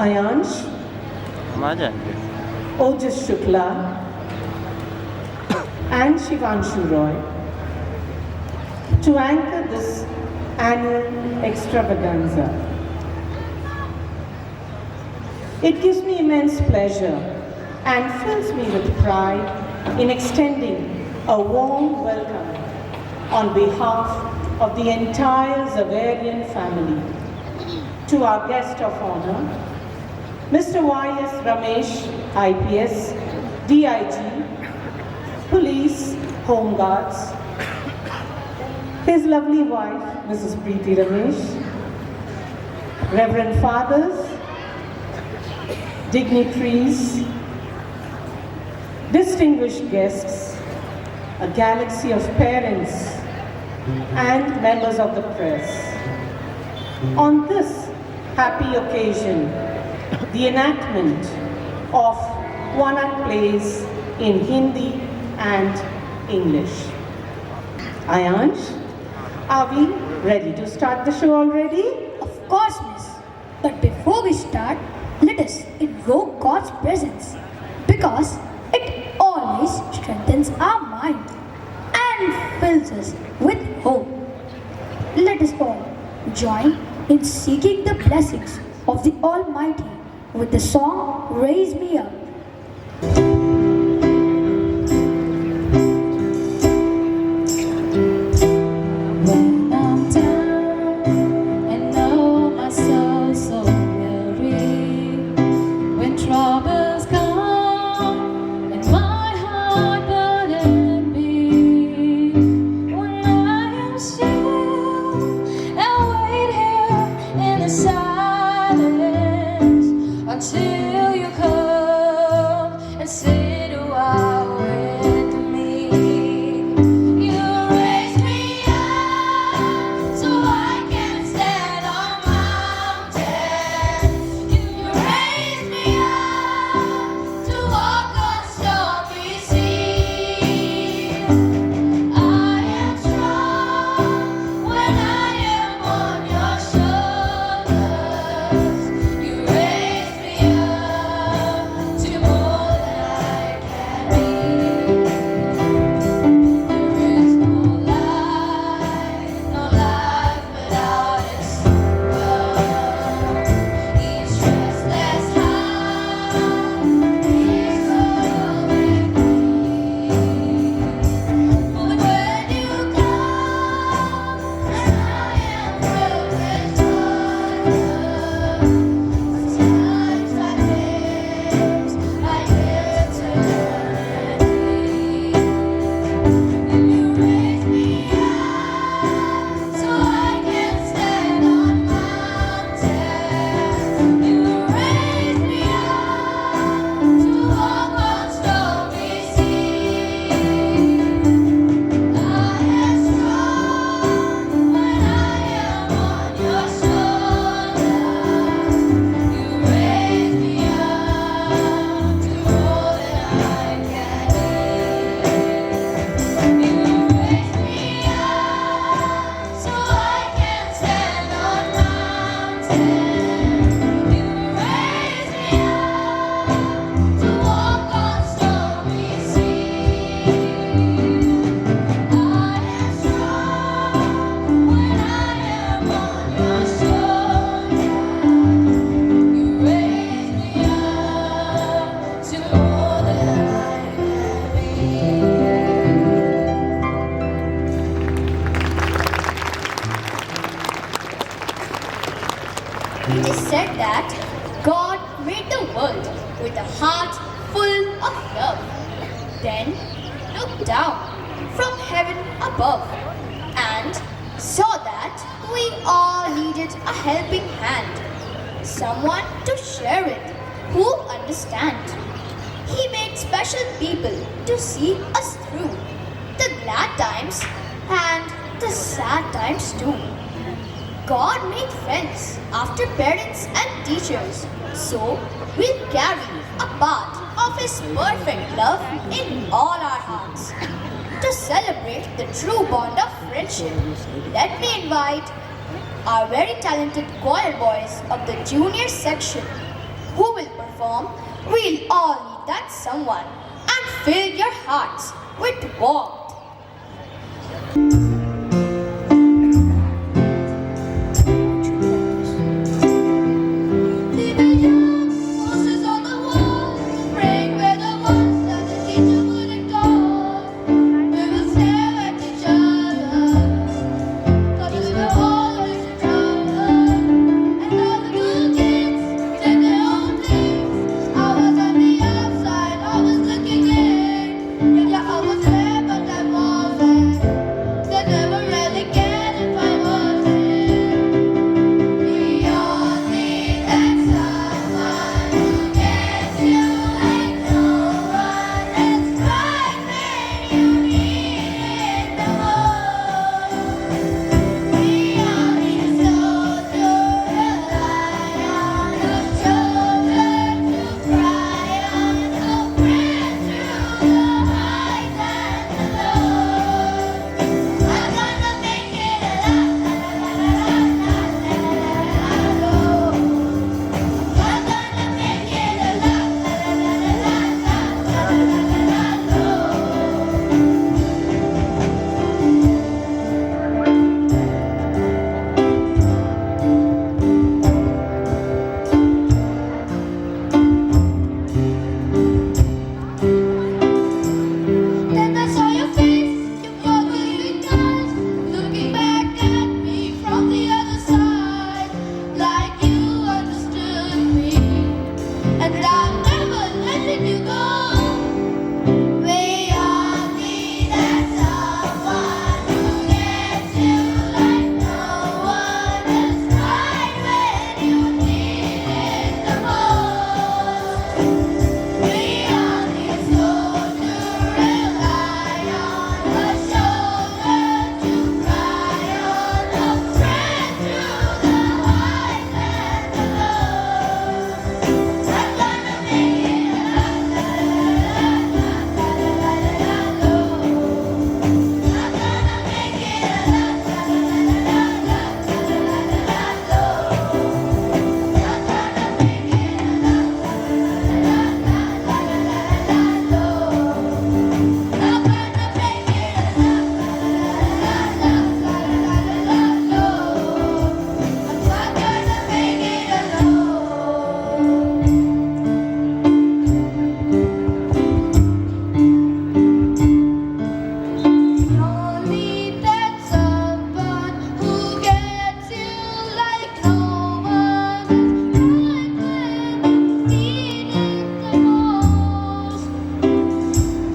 Ayansh, Ojas Shukla, and Shivanshu Roy to anchor this annual extravaganza. It gives me immense pleasure and fills me with pride in extending a warm welcome on behalf of the entire XAVIER'S family to our guest of honor, Mr. Y.S. Ramesh, IPS, DIG, Police, Home Guards, his lovely wife, Mrs. Preeti Ramesh, Reverend Fathers, dignitaries, distinguished guests, a galaxy of parents, and members of the press. On this happy occasion, the enactment of one-act plays in Hindi and English. Ayansh, are we ready to start the show already? Of course, miss. But before we start, let us invoke God's presence, because it always strengthens our mind and fills us with hope. Let us all join in seeking the blessings of the Almighty with the song Raise Me Up. When I'm down and know my soul so weary, when troubles come and my heart burden be, when I am still and wait here in the silence until you come and sit a while with me. You raise me up so I can stand on mountains. You raise me up to walk on stormy seas. I am strong when I am on your shoulders. You raise me up to more than I can be. There is no life without its love. Each restless heart is growing weak. But when you come and I am filled with wonder, times like this I live to eternity. And you raise me up so I can stand on mountains. You raise me up to walk on stormy seas. I am strong when I am on your shoulders. You raise me up to more than I can be. You raise me up so I can stand on mountains. You raise me up to walk on stormy seas. I am strong when I am on your shoulders. You raise me up to more than I can be. It is said that God made the world with a heart full of love, then looked down from heaven above and saw that we all needed a helping hand, someone to share it, who understand. He made special people to see us through the glad times and the sad times too. God made friends after parents and teachers, so we'll carry a part of His perfect love in all our hearts. To celebrate the true bond of friendship, let me invite our very talented choir boys of the junior section warm, we'll all need that someone and fill your hearts with warmth. See the young voices on the wall, praying we're the ones that the teacher would ignore. We will stare at each other, 'cause we were always together. And all the good kids did their own things. I was on the outside, I was looking in. Yeah, I was there, but I wasn't. They never really cared if I wasn't. We all need that someone who gets you like no one else. Right when you need it the most. We all need a soldier, a lion, a shoulder to cry on, a friend through the highs and the lows. I'm gonna make it a la la la la la la la la la. I'm gonna make it a la la la la la la Then I saw your face, you were really nice, looking back at me from the other side, like you understood me, and that I'm never letting you go. We all need that someone who gets you like no one else, right when you need it the most. We all need a soldier, a lion, a shoulder to cry on, a friend through the highs and the lows. I'm gonna make it a la la la la la la la la. I'm gonna make it a la la la la la la la la. I'm gonna make it a la la la la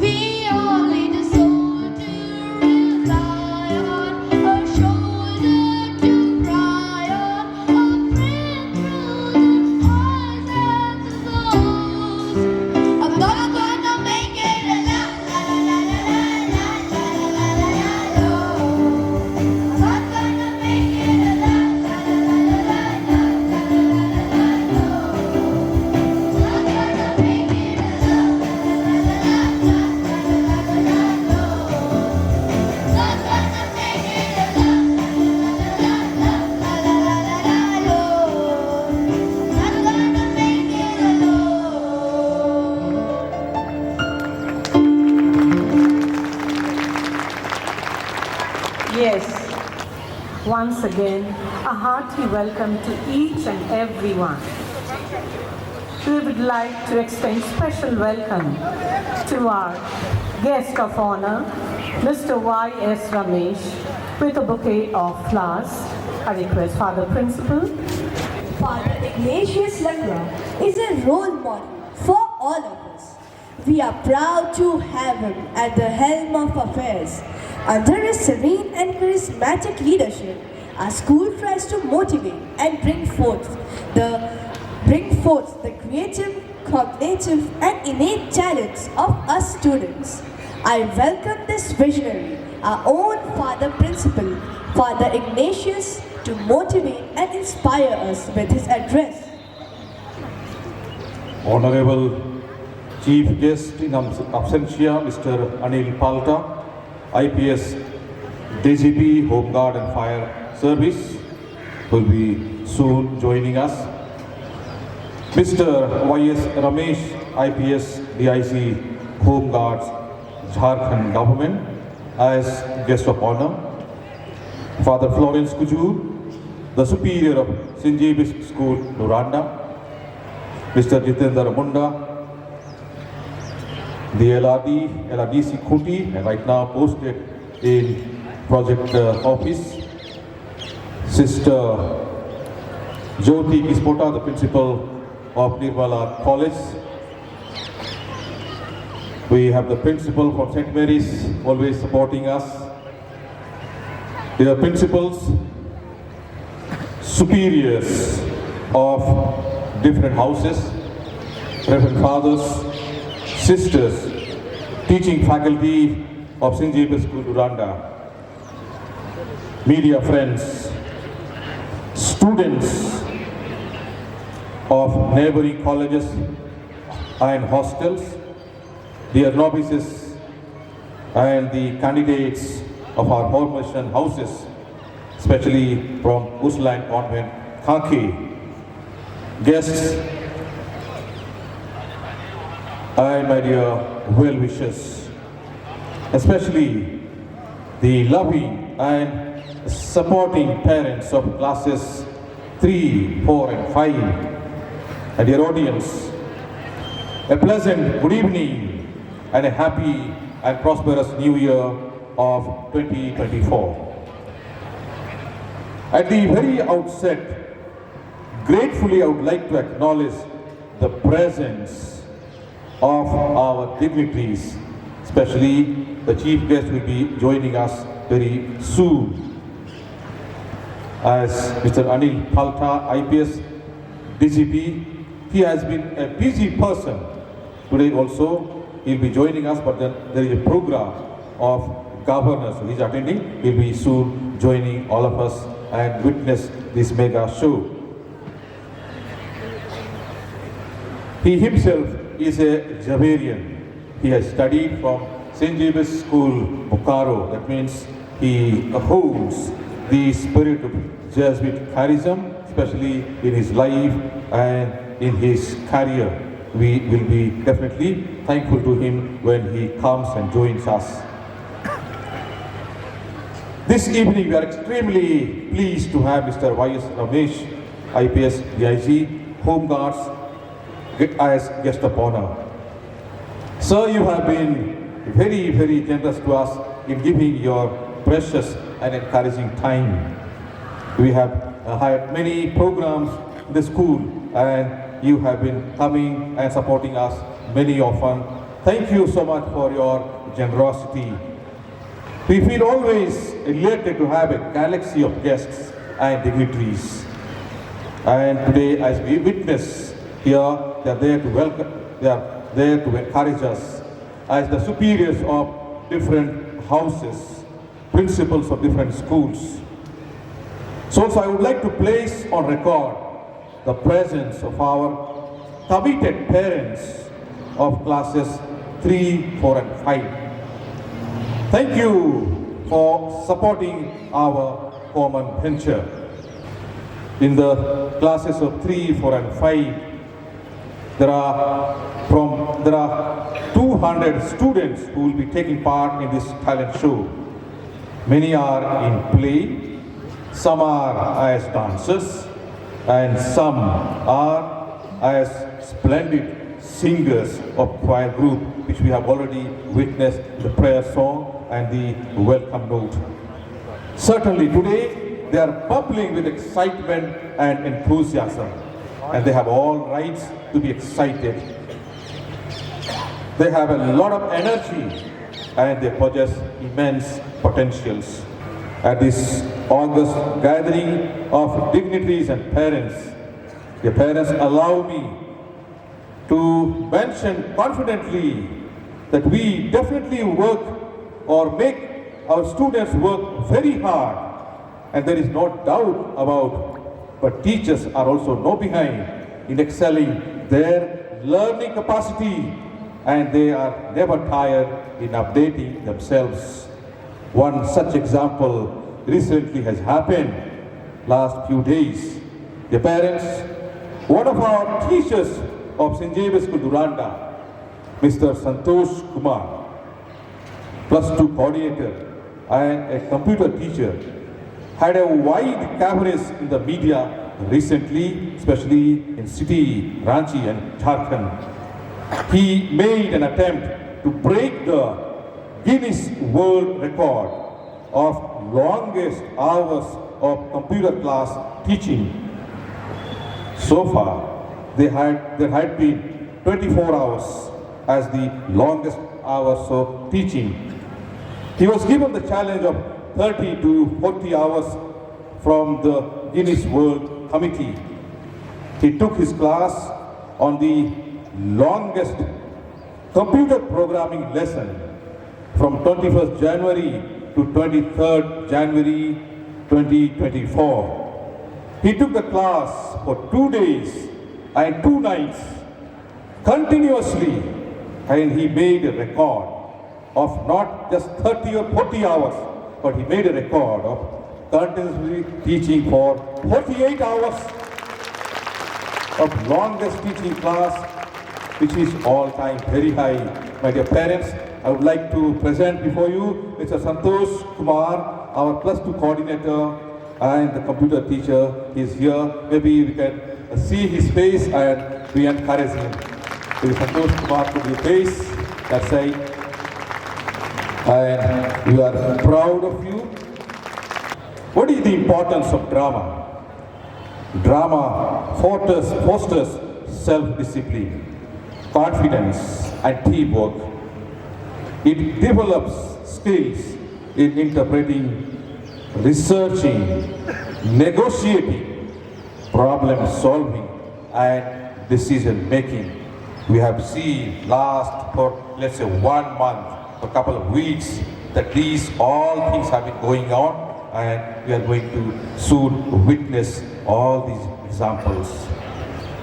we all need a soldier, a lion, a shoulder to cry on, a friend through the highs and the lows. I'm gonna make it a la la la la la la la la la. I'm gonna make it a la la la la la la la la. I'm gonna make it a la la la la la la la la la. I'm gonna make it a la la la la la la la la la. I'm gonna make it a la la la la la la la la la la. Yes, once again, a hearty welcome to each and everyone. We would like to extend special welcome to our guest of honor, Mr. Y.S. Ramesh, with a bouquet of flowers. I request Father Principal. Father Ignatius Lakra is a role model for all of us. We are proud to have him at the helm of affairs. Under his serene and charismatic leadership, our school tries to motivate and bring forth the creative, cognitive, and innate talents of us students. I welcome this visionary, our own Father Principal, Father Ignatius, to motivate and inspire us with his address. Honorable Chief Guest in absentia, Mr. Anil Palta, IPS DGP, Home Guard and Fire Service, will be soon joining us. Mr. Y.S. Ramesh, IPS, DIC, Home Guards, Jharkhand Government, as guest of honor. Father Florence Kujur, the Superior of St. Xavier's School, Luranda. Mr. Jitendra Munda, the LRDC Khuti, and right now posted in Project Office. Sister Jyoti Kispota, the principal of Nirmala College. We have the principal from St. Mary's always supporting us. The principals, superiors of different houses, Reverend Fathers, sisters, teaching faculty of St. Xavier's School, Duranda, media friends, students of neighboring colleges and hostels, dear novices and the candidates of our formation houses, especially from Uslan Convent, Khaki, guests and my dear well-wishers, especially the loving and supporting parents of classes 3, 4 and 5, and dear audience, a pleasant good evening and a happy and prosperous new year of 2024. At the very outset, gratefully I would like to acknowledge the presence of our dignitaries, especially the chief guest will be joining us very soon, as Mr. Anil Palta, IPS, DGP. He has been a busy person. Today also, he'll be joining us, but then there is a program of governors. He's attending. He'll be soon joining all of us and witness this mega show. He himself is a Xaverian. He has studied from St. Xavier's School, Bokaro. That means he holds the spirit of Jesuit charism, especially in his life and in his career. We will be definitely thankful to him when he comes and joins us. This evening we are extremely pleased to have Mr. Y.S. Ramesh, IPS, DIG, Home Guards, as guest of honor. Sir, you have been very, very generous to us in giving your precious and encouraging time. We have had many programs in the school and you have been coming and supporting us many often. Thank you so much for your generosity. We feel always elated to have a galaxy of guests and dignitaries. And today, as we witness here, they are there to welcome, they are there to encourage us as the superiors of different houses, principals of different schools. So I would like to place on record the presence of our committed parents of classes 3, 4 and 5. Thank you for supporting our common venture. In the classes of 3, 4 and 5, there are 200 students who will be taking part in this talent show. Many are in play, some are as dancers, and some are as splendid singers of choir group, which we have already witnessed the prayer song and the welcome note. Certainly today they are bubbling with excitement and enthusiasm, and they have all rights to be excited. They have a lot of energy and they possess immense potentials. At this August gathering of dignitaries and parents, the parents allow me to mention confidently that we definitely work or make our students work very hard, and there is no doubt about, but teachers are also no behind in excelling their learning capacity, and they are never tired in updating themselves. One such example recently has happened last few days. The parents One of our teachers of St. James School, Duranda, Mr. Santosh Kumar, plus 2 coordinator and a computer teacher, had a wide coverage in the media recently, especially in city, Ranchi and Jharkhand. He made an attempt to break the Guinness World Record of longest hours of computer class teaching. So far, there had been 24 hours as the longest hours of teaching. He was given the challenge of 30 to 40 hours from the Guinness World Committee. He took his class on the longest computer programming lesson from 21st January to 23rd January 2024. He took the class for 2 days and 2 nights continuously, and he made a record of not just 30 or 40 hours, but he made a record of continuously teaching for 48 hours of longest teaching class, which is all-time very high. My dear parents, I would like to present before you Mr. Santosh Kumar, our plus 2 coordinator and the computer teacher. He is here. Maybe we can see his face and we encourage him. Mr. Santosh Kumar, to your face, that side. And we are proud of you. What is the importance of drama? Drama fosters self-discipline, confidence and teamwork. It develops skills in interpreting, researching, negotiating, problem solving and decision making. We have seen last for let's say 1 month, a couple of weeks, that these all things have been going on, and we are going to soon witness all these examples.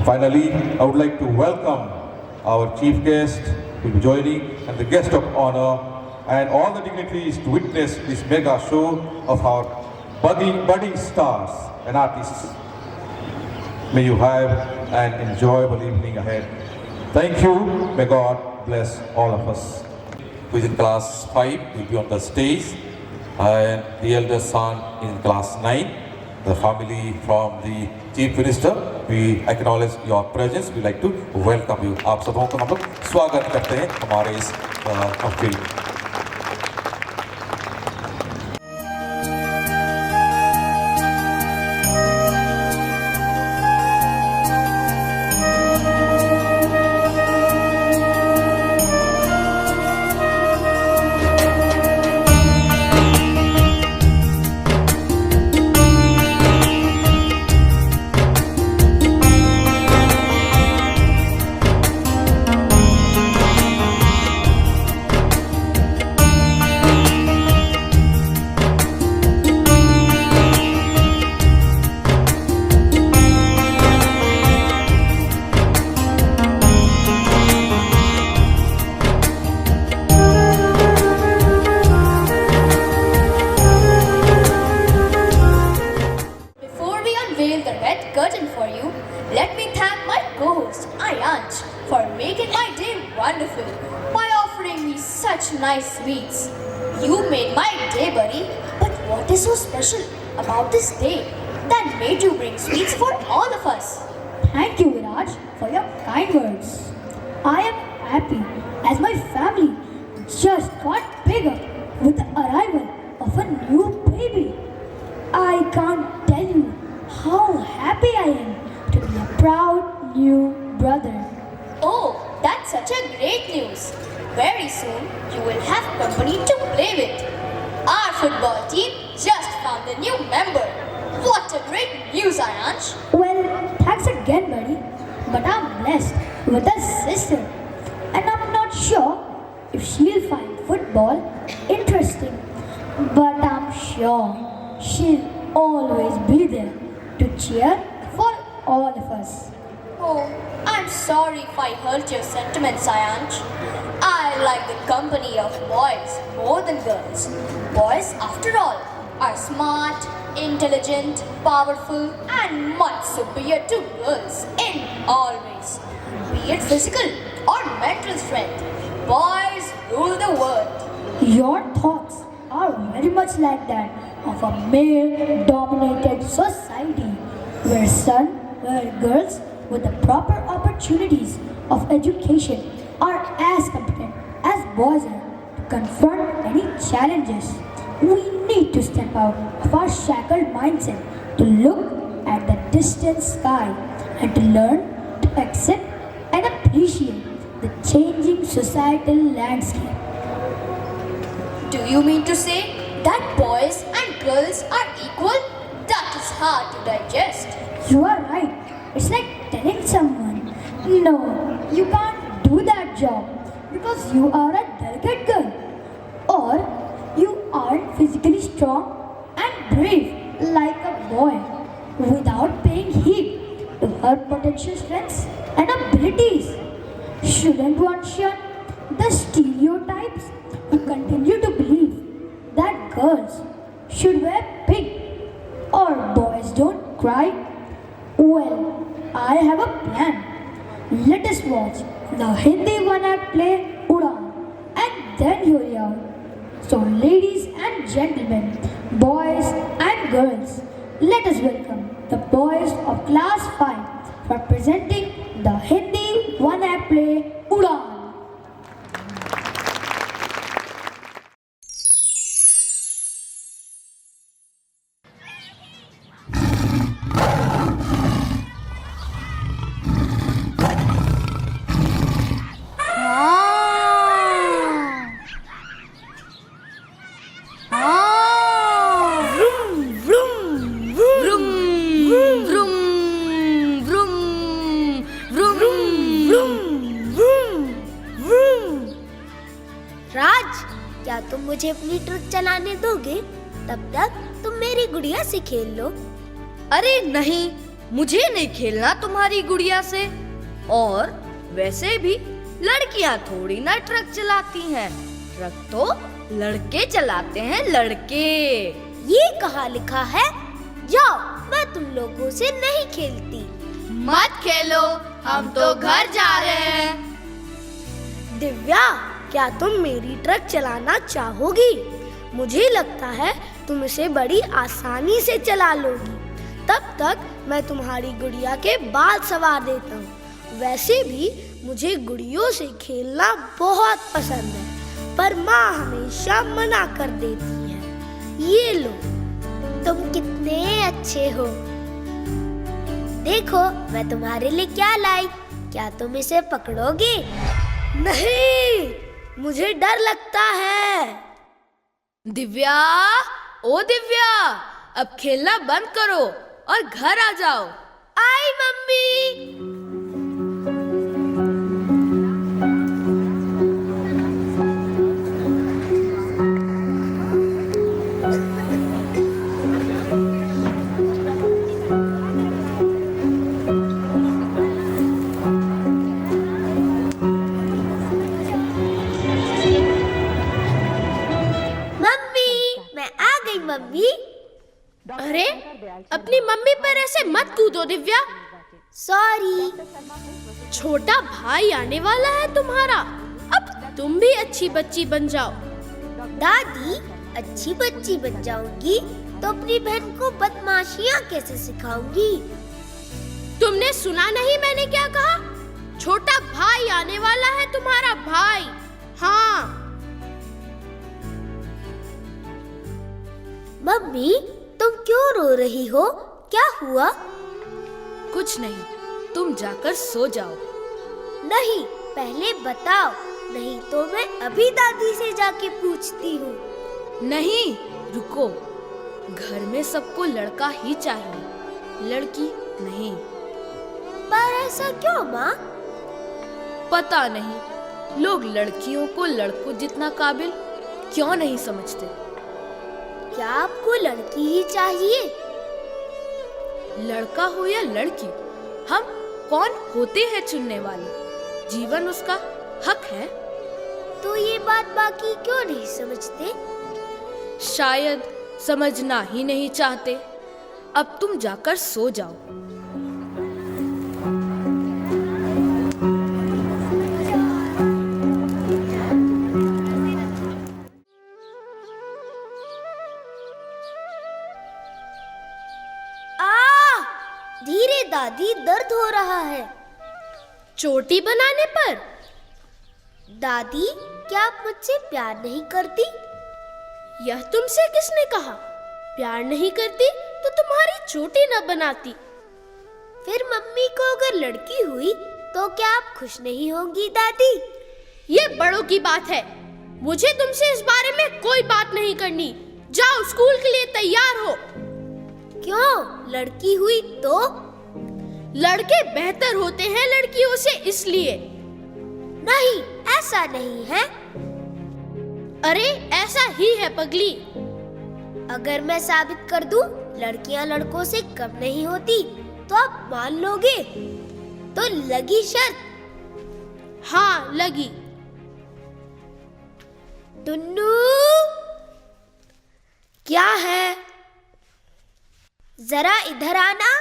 Finally, I would like to welcome our chief guest who will be joining and the guest of honor and all the dignitaries to witness this mega show of our budding stars and artists. May you have an enjoyable evening ahead. Thank you. May God bless all of us. Who is in class 5 will be on the stage, and the eldest son in class 9. The family from the Chief Minister, we acknowledge your presence. We like to welcome you. आप सबों को हम लोग स्वागत करते हैं हमारे इस महफिल में. Nice sweets. You made my day, buddy. But what is so special about this day that made you bring sweets for all of us? Thank you, Viraj, for your kind words. I am happy as my family just got bigger with the arrival of a new baby. I can't tell you how happy I am to be a proud new brother. Oh, that's such a great news. Very soon, you will have company to play with. Our football team just found a new member. What a great news, Ayansh. Well, thanks again, buddy. But I'm blessed with a sister. And I'm not sure if she'll find football interesting. But I'm sure she'll always be there to cheer for all of us. Oh, I'm sorry if I hurt your sentiments, Ayansh. I like the company of boys more than girls. Boys, after all, are smart, intelligent, powerful, and much superior to girls in all ways. Be it physical or mental strength, boys rule the world. Your thoughts are very much like that of a male-dominated society where girls with the proper opportunities of education are as competent as boys are to confront any challenges. We need to step out of our shackled mindset to look at the distant sky and to learn to accept and appreciate the changing societal landscape. Do you mean to say that boys and girls are equal? That is hard to digest. You are right. It's like telling someone, no, you can't do that job because you are a delicate girl. Or you aren't physically strong and brave like a boy without paying heed to her potential strengths and abilities. Shouldn't one shun the stereotypes who continue to believe that girls should wear pink or boys don't cry? Well, I have a plan. Let us watch the Hindi one-act play Udaan and then hear it out. So ladies and gentlemen, boys and girls, let us welcome the boys of class 5 for presenting the Hindi one-act play Udaan. क्या तुम मुझे अपनी truck चलाने दोगे? तब तक तुम मेरी गुड़िया से खेल लो। अरे नहीं, मुझे नहीं खेलना तुम्हारी गुड़िया से। और वैसे भी लड़कियां थोड़ी ना ट्रक चलाती हैं, ट्रक तो लड़के चलाते हैं, लड़के। ये कहाँ लिखा है? जाओ, मैं तुम लोगों से नहीं खेलती। मत खेलो, हम तो घर जा रहे हैं। दिव्या, क्या तुम मेरी ट्रक चलाना चाहोगी? मुझे लगता है तुम इसे बड़ी आसानी से चला लोगी। तब तक मैं तुम्हारी गुड़िया के बाल संवार देता हूँ। वैसे भी मुझे गुड़ियों से खेलना बहुत पसंद है, पर माँ हमेशा मना कर देती है। ये लो, तुम कितने अच्छे हो। देखो, मैं तुम्हारे लिए क्या लाई। क्या तुम इसे पकड़ोगे? नहीं, मुझे डर लगता है। दिव्या, ओ दिव्या, अब खेलना बंद करो और घर आ जाओ। आई मम्मी। मम्मी। अरे, अपनी मम्मी पर ऐसे मत कूदो दिव्या। सॉरी। छोटा भाई आने वाला है तुम्हारा, अब तुम भी अच्छी बच्ची बन जाओ। दादी, अच्छी बच्ची बन जाऊंगी तो अपनी बहन को बदमाशियाँ कैसे सिखाऊंगी? तुमने सुना नहीं मैंने क्या कहा? छोटा भाई आने वाला है तुम्हारा भाई। हाँ। मम्मी, तुम क्यों रो रही हो? क्या हुआ? कुछ नहीं, तुम जाकर सो जाओ। नहीं, पहले बताओ, नहीं तो मैं अभी दादी से जाके पूछती हूँ। नहीं, रुको, घर में सबको लड़का ही चाहिए, लड़की नहीं। पर ऐसा क्यों माँ? पता नहीं, लोग लड़कियों को लड़कों जितना काबिल क्यों नहीं समझते। क्या आपको लड़की ही चाहिए? लड़का हो या लड़की, हम कौन होते हैं चुनने वाले? जीवन उसका हक है। तो ये बात बाकी क्यों नहीं समझते? शायद समझना ही नहीं चाहते। अब तुम जाकर सो जाओ। धीरे दादी, दर्द हो रहा है। चोटी बनाने पर? दादी, क्या आप मुझसे प्यार नहीं करती? यह तुमसे किसने कहा? प्यार नहीं करती तो तुम्हारी चोटी न बनाती। फिर मम्मी को अगर लड़की हुई तो क्या आप खुश नहीं होंगी दादी? ये बड़ों की बात है, मुझे तुमसे इस बारे में कोई बात नहीं करनी। जाओ, स्कूल के लिए तैयार हो। क्यों? लड़की हुई तो? लड़के बेहतर होते हैं लड़कियों से, इसलिए। नहीं, ऐसा नहीं है। अरे ऐसा ही है पगली। अगर मैं साबित कर दूं लड़कियां लड़कों से कम नहीं होती तो आप मान लोगे? तो लगी शर्त? हाँ, लगी। टुन्नू, क्या है? जरा इधर आना।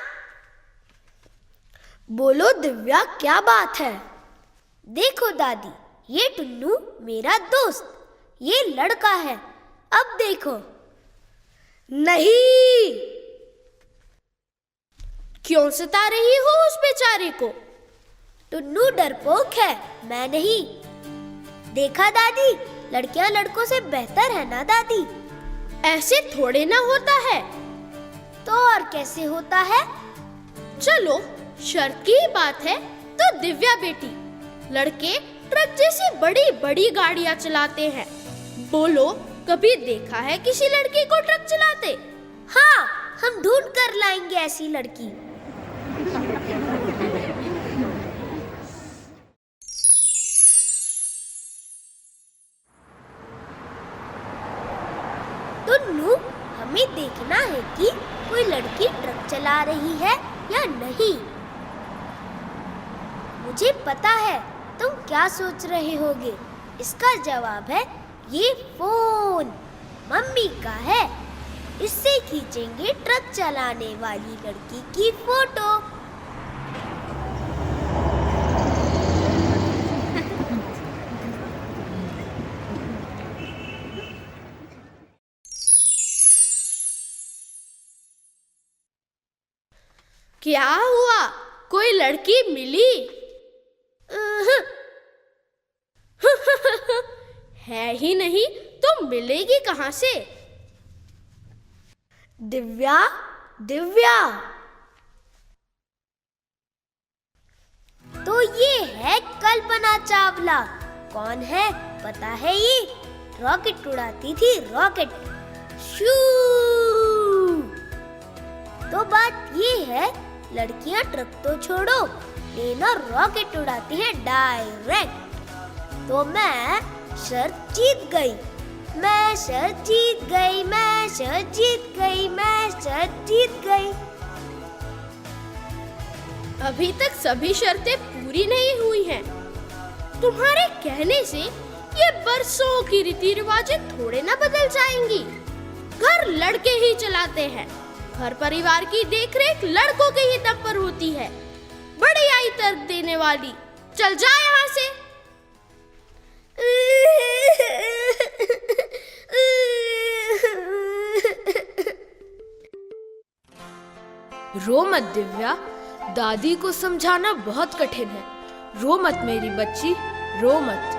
बोलो दिव्या, क्या बात है? देखो दादी, ये टुन्नू मेरा दोस्त, ये लड़का है। अब देखो। नहीं। क्यों सता रही हो उस बेचारे को? टुन्नू डरपोक है, मैं नहीं। देखा दादी, लड़कियां लड़कों से बेहतर है ना दादी? ऐसे थोड़े ना होता है। तो और कैसे होता है? चलो, शर्त की बात है तो दिव्या बेटी, लड़के ट्रक जैसी बड़ी बड़ी गाड़ियां चलाते हैं। बोलो, कभी देखा है किसी लड़की को ट्रक चलाते? हाँ, हम ढूंढ कर लाएंगे ऐसी लड़की। टुन्नू, हमें देखना है कि कोई लड़की ट्रक चला रही है या नहीं। मुझे पता है तुम क्या सोच रहे होगे। इसका जवाब है ये फोन मम्मी का है। इससे खींचेंगे ट्रक चलाने वाली लड़की की फोटो। क्या हुआ? कोई लड़की मिली? है ही नहीं तो मिलेगी कहां से? दिव्या, दिव्या। तो ये है कल्पना चावला। कौन है पता है? ये रॉकेट उड़ाती थी, रॉकेट। शू। तो बात ये है, लड़कियां ट्रक तो छोड़ो, लेना रॉकेट उड़ाती हैं डायरेक्ट। तो मैं शर्त जीत गई, मैं शर्त जीत गई, मैं शर्त जीत गई, मैं शर्त जीत गई। अभी तक सभी शर्तें पूरी नहीं हुई हैं। तुम्हारे कहने से ये बरसों की रीति रिवाजें थोड़े ना बदल जाएंगी। घर लड़के ही चलाते हैं, घर परिवार की देखरेख लड़कों के ही दम पर होती है। बड़ी आई तर्क देने वाली, चल जा यहाँ से। रो मत दिव्या, दादी को समझाना बहुत कठिन है। रो मत मेरी बच्ची, रो मत।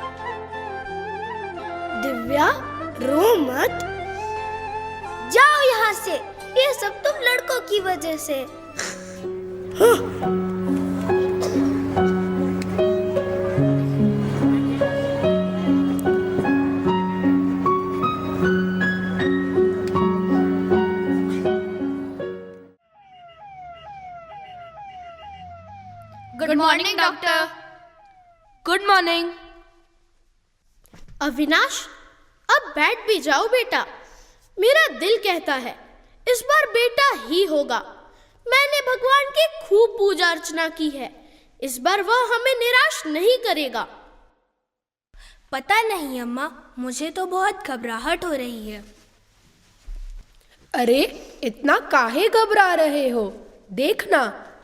दिव्या, रो मत। जाओ यहाँ से, ये सब तुम लड़कों की वजह से। Good morning doctor. Good morning. Avinash, अब बैठ भी जाओ बेटा। मेरा दिल कहता है इस बार बेटा ही होगा। मैंने भगवान की खूब पूजा अर्चना की है, इस बार वह हमें निराश नहीं करेगा। पता नहीं अम्मा, मुझे तो बहुत घबराहट हो रही है। अरे इतना काहे घबरा रहे हो? देखना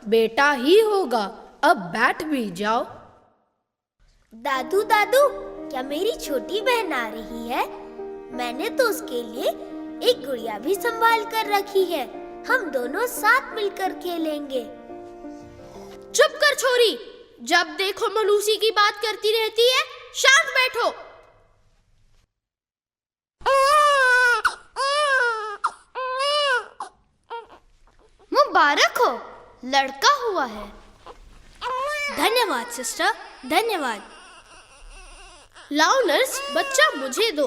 बेटा ही होगा। अब बैठ भी जाओ। दादू दादू, क्या मेरी छोटी बहन आ रही है? मैंने तो उसके लिए एक गुड़िया भी संभाल कर रखी है। हम दोनों साथ मिलकर खेलेंगे। चुप कर छोरी, जब देखो मलूसी की बात करती रहती है। शांत बैठो। मुबारक हो, लड़का हुआ है। धन्यवाद सिस्टर, धन्यवाद। लाओ नर्स, बच्चा मुझे दो।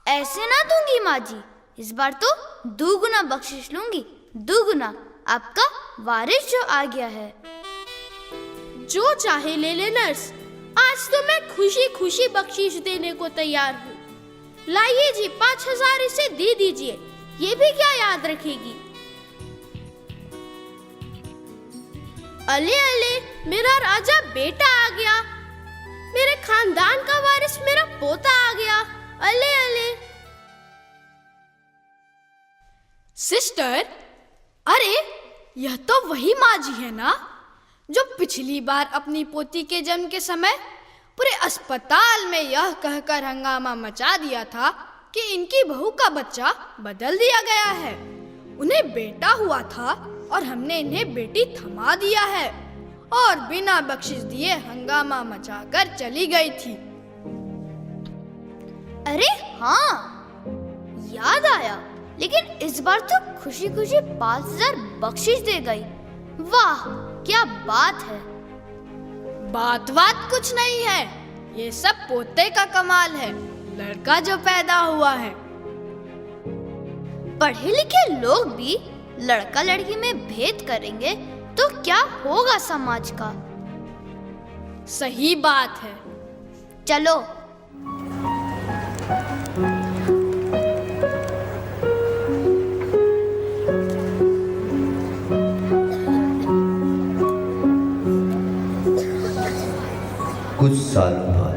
ऐसे ना दूंगी माँ जी, इस बार तो दुगुना बख्शिश लूंगी, दुगुना। आपका वारिस जो आ गया है। जो चाहे ले ले नर्स, आज तो मैं खुशी खुशी बख्शीश देने को तैयार हूँ। लाइए जी, 5000 इसे दे दीजिए, ये भी क्या याद रखेगी। अले अले, मेरा राजा बेटा आ गया। मेरे खानदान का वारिस मेरा पोता आ गया। अले अले। सिस्टर, अरे यह तो वही माँ जी है ना, जो पिछली बार अपनी पोती के जन्म के समय पूरे अस्पताल में यह कहकर हंगामा मचा दिया था कि इनकी बहू का बच्चा बदल दिया गया है। उन्हें बेटा हुआ था और हमने इन्हें बेटी थमा दिया है, और बिना बख्शिश दिए हंगामा मचाकर चली गई थी। अरे हाँ, याद आया, लेकिन इस बार तो खुशी खुशी 5000 बख्शिश दे गई। वाह क्या बात है। बात कुछ नहीं है, ये सब पोते का कमाल है, लड़का जो पैदा हुआ है। पढ़े लिखे लोग भी लड़का लड़की में भेद करेंगे तो क्या होगा समाज का। सही बात है। चलो। कुछ सालों बाद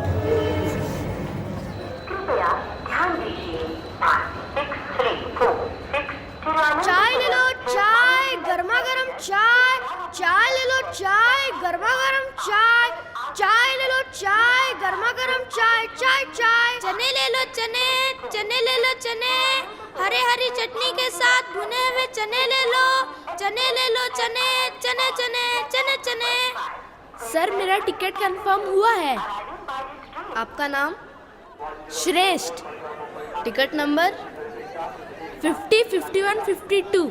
चाय ले लो, चाय, गर्मा गर्म चाय। चाय ले लो, चाय, गर्मा गर्म चाय। चाय ले लो, चाय, गर्मा गर्म चाय। चाय चाय। चने ले लो, चने, चने ले लो, चने। हरे हरी चटनी के साथ भुने हुए चने ले लो। चने ले लो, चने, चने चने चने चने। सर, मेरा टिकट कंफर्म हुआ है। आपका नाम? श्रेष्ठ। Ticket number 50, 51, 52।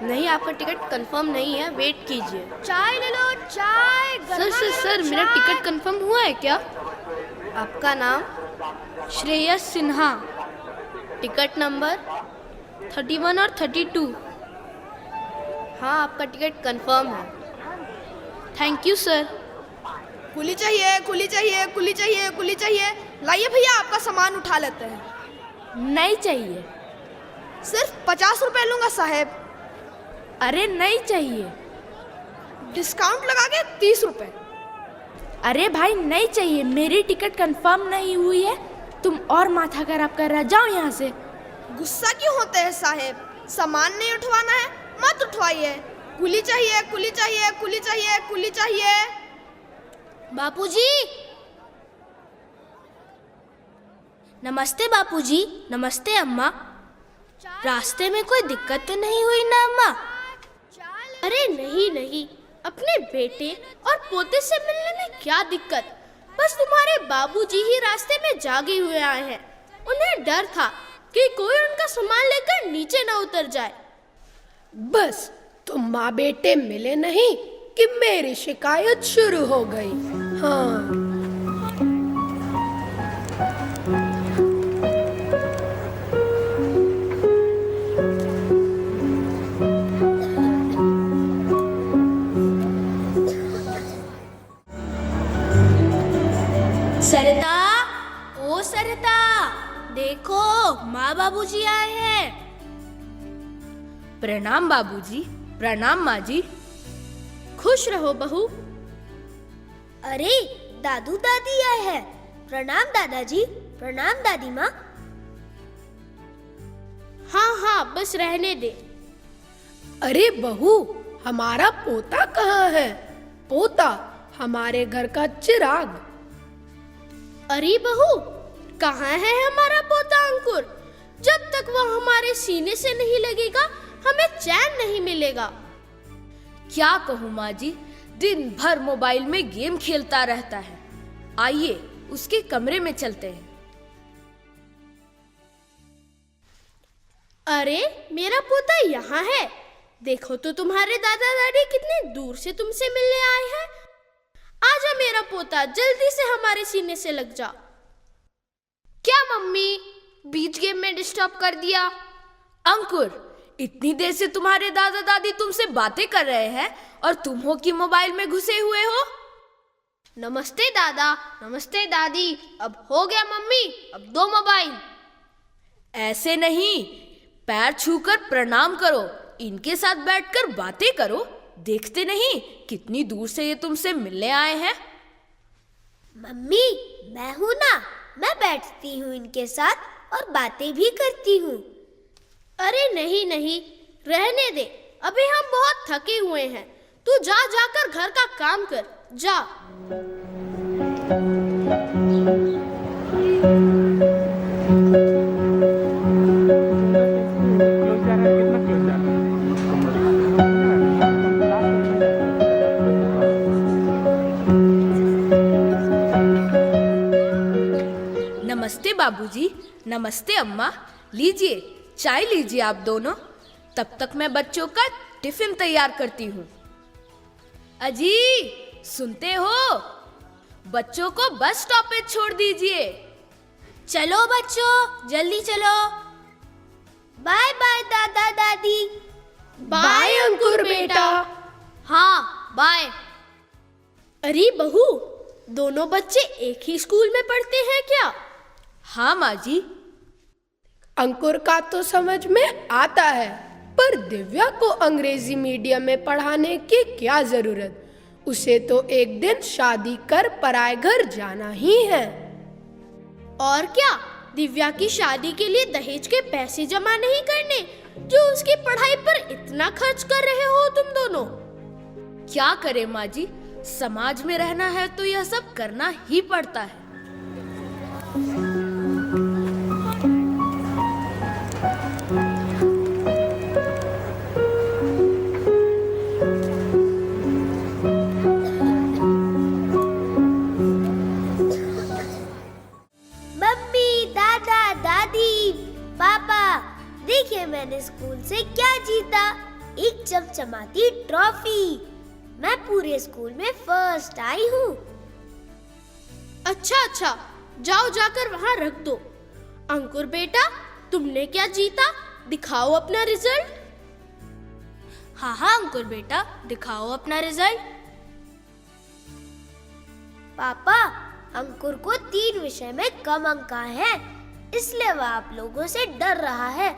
नहीं, आपका टिकट कंफर्म नहीं है, वेट कीजिए। चाय ले लो, चाय, सर, मेरा टिकट कंफर्म हुआ है क्या? आपका नाम? श्रेयस सिन्हा। टिकट नंबर 31 और 32। हाँ, आपका टिकट कंफर्म है। Thank you sir. कुली चाहिए, कुली चाहिए, कुली चाहिए, कुली चाहिए। लाइए भैया, आपका सामान उठा लेते हैं। नहीं चाहिए। सिर्फ 50 रुपए लूंगा साहेब। अरे नहीं चाहिए। डिस्काउंट लगा के 30 रुपए। अरे भाई नहीं चाहिए, मेरी टिकट कंफर्म नहीं हुई है। तुम और माथा खराब कर रहा, जाओ यहाँ से। गुस्सा क्यों होते हैं साहेब? सामान नहीं उठवाना है, मत उठवाइए। कुली चाहिए, कुली चाहिए, कुली चाहिए, कुली चाहिए। बापूजी। नमस्ते बापूजी। नमस्ते अम्मा। रास्ते में कोई दिक्कत तो नहीं हुई ना अम्मा? अरे नहीं, अपने बेटे और पोते से मिलने में क्या दिक्कत। बस तुम्हारे बाबूजी ही रास्ते में जागे हुए आए हैं। उन्हें डर था कि कोई उनका सामान लेकर नीचे ना उतर जाए। बस तुम माँ बेटे मिले नहीं कि मेरी शिकायत शुरू हो गई। हाँ, सरिता, ओ सरिता, देखो माँ बाबूजी आए हैं। प्रणाम बाबूजी। प्रणाम माँ जी। खुश रहो बहू। अरे दादू दादी आए हैं। प्रणाम दादाजी, प्रणाम दादी माँ। हाँ हाँ, बस रहने दे। अरे बहू, हमारा पोता कहाँ है? पोता, हमारे घर का चिराग। अरे बहू, कहाँ है हमारा पोता अंकुर? जब तक वह हमारे सीने से नहीं लगेगा, हमें चैन नहीं मिलेगा। क्या कहूँ माँ जी, दिन भर मोबाइल में गेम खेलता रहता है। आइए उसके कमरे में चलते हैं। अरे, मेरा पोता यहाँ है। देखो तो तुम्हारे दादा दादी कितनी दूर से तुमसे मिलने आए हैं। आजा मेरा पोता, जल्दी से हमारे सीने से लग जा। क्या मम्मी, बीच गेम में डिस्टर्ब कर दिया? अंकुर, इतनी देर से तुम्हारे दादा दादी तुमसे बातें कर रहे हैं और तुम हो कि मोबाइल में घुसे हुए हो। नमस्ते दादा, नमस्ते दादी। अब हो गया मम्मी, अब दो मोबाइल। ऐसे नहीं, पैर छूकर प्रणाम करो, इनके साथ बैठकर बातें करो। देखते नहीं कितनी दूर से ये तुमसे मिलने आए हैं। मम्मी, मैं हूँ ना, मैं बैठती हूँ इनके साथ और बातें भी करती हूँ। अरे नहीं नहीं, रहने दे, अभी हम बहुत थके हुए हैं। तू जाकर घर का काम कर, जा। नमस्ते बाबूजी, नमस्ते अम्मा। लीजिए चाय लीजिए आप दोनों, तब तक मैं बच्चों का टिफिन तैयार करती हूँ। अजी सुनते हो? बच्चों को बस स्टॉप पे छोड़ दीजिए। चलो बच्चों, जल्दी चलो। बाय बाय दादा दादी। बाय अंकुर बेटा। हाँ, बाय। अरे बहू, दोनों बच्चे एक ही स्कूल में पढ़ते हैं क्या? हाँ माँ जी। अंकुर का तो समझ में आता है, पर दिव्या को अंग्रेजी मीडियम में पढ़ाने की क्या जरूरत? उसे तो एक दिन शादी कर पराए घर जाना ही है। और क्या, दिव्या की शादी के लिए दहेज के पैसे जमा नहीं करने, जो उसकी पढ़ाई पर इतना खर्च कर रहे हो तुम दोनों। क्या करे माँ जी, समाज में रहना है तो यह सब करना ही पड़ता है। मम्मी, दादा दादी, पापा, देखिए मैंने स्कूल से क्या जीता, एक चमचमाती ट्रॉफी। मैं पूरे स्कूल में फर्स्ट आई हूँ। अच्छा अच्छा, जाओ जाकर वहाँ रख दो। अंकुर बेटा, तुमने क्या जीता? दिखाओ अपना रिजल्ट। हाँ हाँ अंकुर बेटा, दिखाओ अपना रिजल्ट। पापा, अंकुर को 3 विषय में कम अंक आए हैं, इसलिए वह आप लोगों से डर रहा है।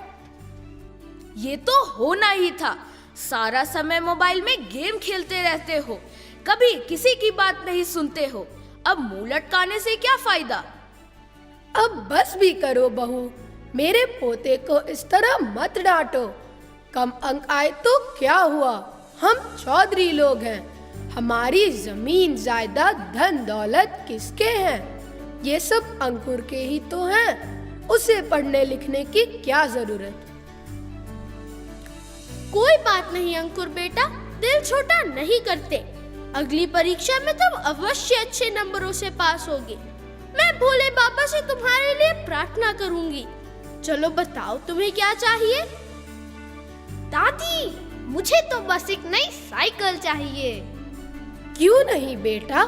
ये तो होना ही था, सारा समय मोबाइल में गेम खेलते रहते हो, कभी किसी की बात नहीं सुनते हो। अब मुंह लटकाने से क्या फायदा? अब बस भी करो बहू, मेरे पोते को इस तरह मत डांटो। कम अंक आए तो क्या हुआ, हम चौधरी लोग हैं, हमारी जमीन जायदाद धन दौलत किसके हैं? ये सब अंकुर के ही तो हैं, उसे पढ़ने लिखने की क्या जरूरत? कोई बात नहीं अंकुर बेटा, दिल छोटा नहीं करते। अगली परीक्षा में तुम अवश्य अच्छे नंबरों से पास होगे। मैं भोले बाबा से तुम्हारे लिए प्रार्थना करूंगी। चलो बताओ, तुम्हें क्या चाहिए? दादी, मुझे तो बस एक नई साइकिल चाहिए। क्यों नहीं बेटा,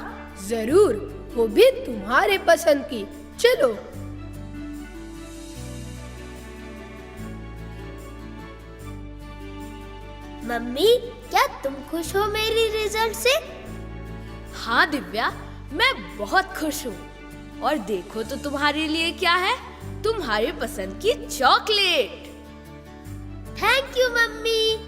जरूर, वो भी तुम्हारे पसंद की। चलो। मम्मी, क्या तुम खुश हो मेरी रिजल्ट से? हाँ दिव्या, मैं बहुत खुश हूँ। और देखो तो तुम्हारे लिए क्या है, तुम्हारे पसंद की chocolate. Thank you mummy.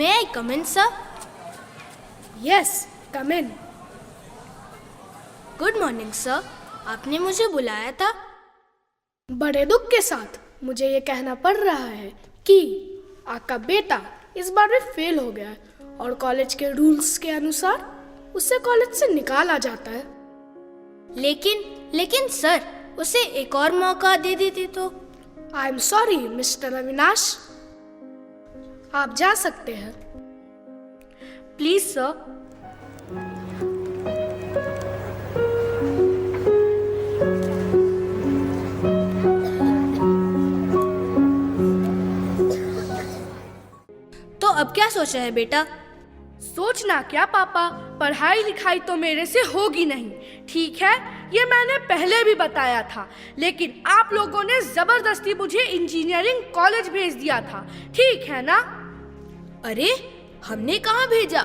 May I come in, sir? Yes, come in. Good morning sir, आपने मुझे बुलाया था? बड़े दुख के साथ मुझे ये कहना पड़ रहा है कि आपका बेटा इस बार में फेल हो गया है और कॉलेज के रूल्स के अनुसार उसे कॉलेज से निकाला जाता है। लेकिन सर, उसे एक और मौका दे देते तो। I am sorry mister Avinash, आप जा सकते हैं। Please sir. तो अब क्या सोचा है बेटा? सोचना क्या पापा, पढ़ाई लिखाई तो मेरे से होगी नहीं, ठीक है, ये मैंने पहले भी बताया था, लेकिन आप लोगों ने जबरदस्ती मुझे इंजीनियरिंग कॉलेज भेज दिया था, ठीक है ना? अरे हमने कहाँ भेजा?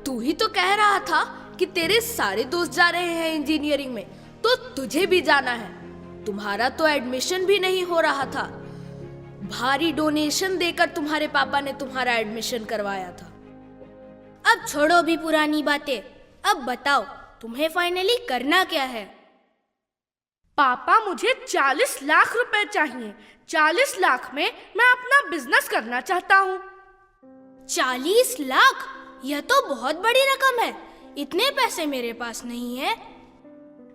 तू ही तो कह रहा था कि तेरे सारे दोस्त जा रहे हैं इंजीनियरिंग में, तो तुझे भी जाना है। तुम्हारा तो एडमिशन भी नहीं हो रहा था, भारी डोनेशन देकर तुम्हारे पापा ने तुम्हारा एडमिशन करवाया था। अब छोड़ो भी पुरानी बातें, अब बताओ तुम्हें फाइनली करना क्या है? पापा मुझे 40 लाख रुपए चाहिए। 40 लाख में मैं अपना बिजनेस करना चाहता हूँ। 40 लाख? यह तो बहुत बड़ी रकम है, इतने पैसे मेरे पास नहीं है।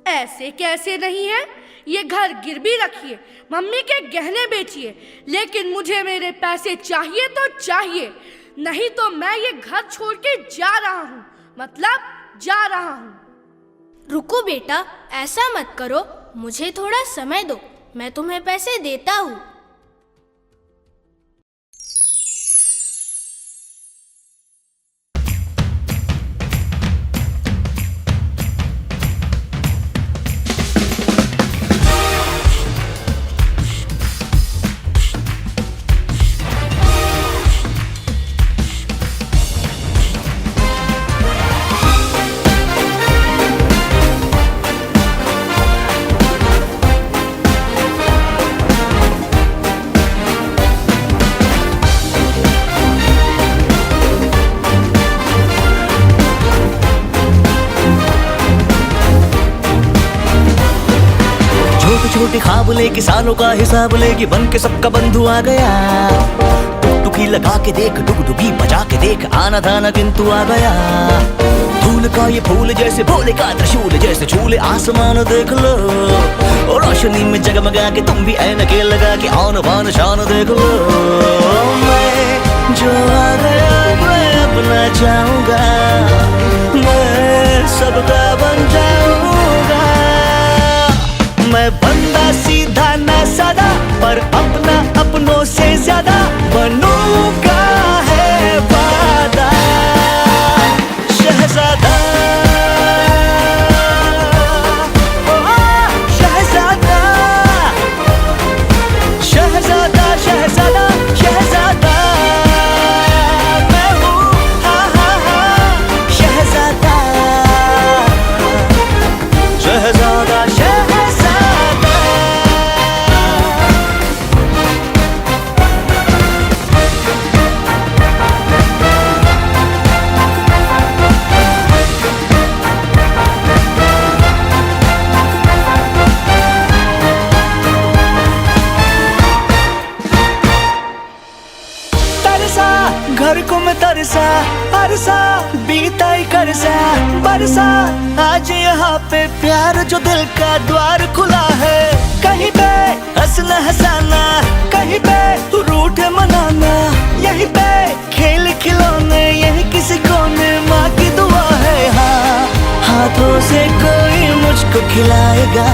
ऐसे कैसे नहीं है? ये घर गिरवी रखिए, मम्मी के गहने बेचिए, लेकिन मुझे मेरे पैसे चाहिए तो चाहिए, नहीं तो मैं ये घर छोड़ के जा रहा हूँ, मतलब जा रहा हूँ। रुको बेटा, ऐसा मत करो, मुझे थोड़ा समय दो, मैं तुम्हें पैसे देता हूँ। छोटे ख्वाब लेके सालों का हिसाब लेके बन के सबका बंधु आ गया। टुकटुकी लगा के देख, डुगडुगी बजा के देख, आना दाना किंतु आ गया। धूल का ये फूल जैसे भोले का त्रिशूल जैसे झूले आसमान देख लो, और रोशनी में जगमगा के तुम भी ऐनके लगा के आन बान शान देख लो। मैं जो आ गया मैं अपना चाहूंगा, मैं सबका बन जाऊंगा। मैं बंदा सीधा ना सादा, पर अपना अपनों से ज्यादा बनूंगा है वादा। शहजादा शहजादा शहजादा शहजादा शहजादा मैं हूँ, हाँ हाँ हाँ शहजादा शहजादा शहजादा। घर को मैं तरसा, अरसा बीता ही करसा बरसा, आज यहाँ पे प्यार जो दिल का द्वार खुला है। कहीं पे हंसना हंसाना, कहीं पे रूठ मनाना, यहीं पे खेल खिलौने, यही किसी कोने माँ की दुआ है। हाँ, हाथों से कोई मुझको खिलाएगा,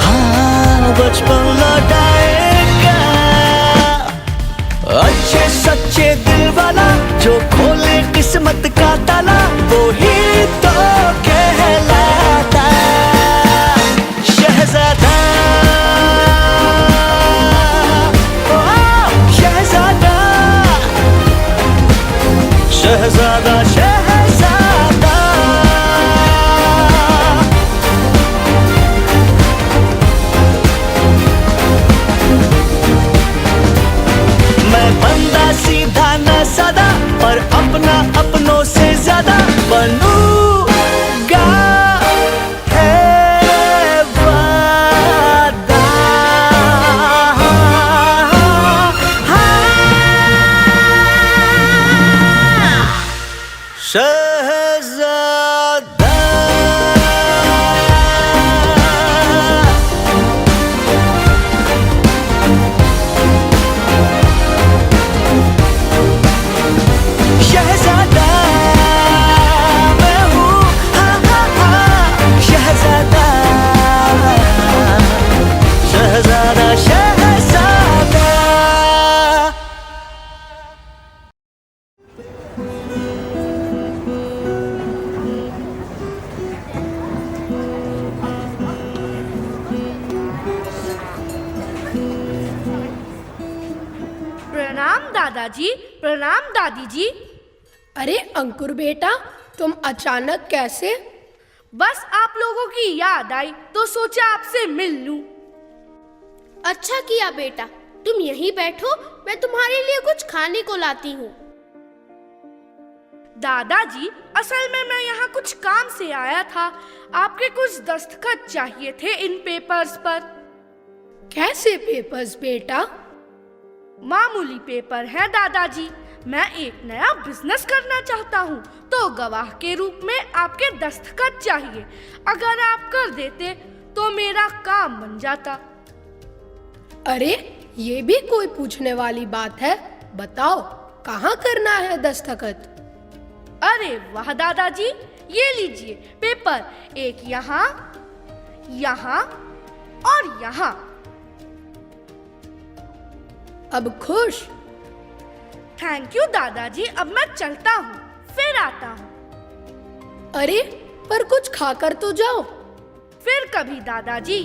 हाँ बचपन लौटाएगा। अच्छे सच्चे दिल वाला जो खोले किस्मत का ताला, वो ही तो कहलाता शहजादा। शहजादा शहजादा शहजादा। मैं बंदा सीधा ना सादा, दादाजी, प्रणाम दादी जी। अरे अंकुर बेटा, तुम अचानक कैसे? बस आप लोगों की याद आई तो सोचा आपसे मिल लूं। अच्छा किया बेटा, तुम यहीं बैठो, मैं तुम्हारे लिए कुछ खाने को लाती हूँ। दादाजी, असल में मैं यहाँ कुछ काम से आया था। आपके कुछ दस्तखत चाहिए थे इन पेपर्स पर। कैसे पेपर्स बेटा? मामूली पेपर है दादाजी। मैं एक नया बिजनेस करना चाहता हूँ, तो गवाह के रूप में आपके दस्तखत चाहिए। अगर आप कर देते तो मेरा काम बन जाता। अरे ये भी कोई पूछने वाली बात है? बताओ कहाँ करना है दस्तखत? अरे वाह दादाजी, ये लीजिए पेपर, एक यहाँ, यहाँ और यहाँ। अब खुश? थैंक यू दादाजी, अब मैं चलता हूँ, फिर आता हूँ। अरे पर कुछ खाकर तो जाओ। फिर कभी दादाजी।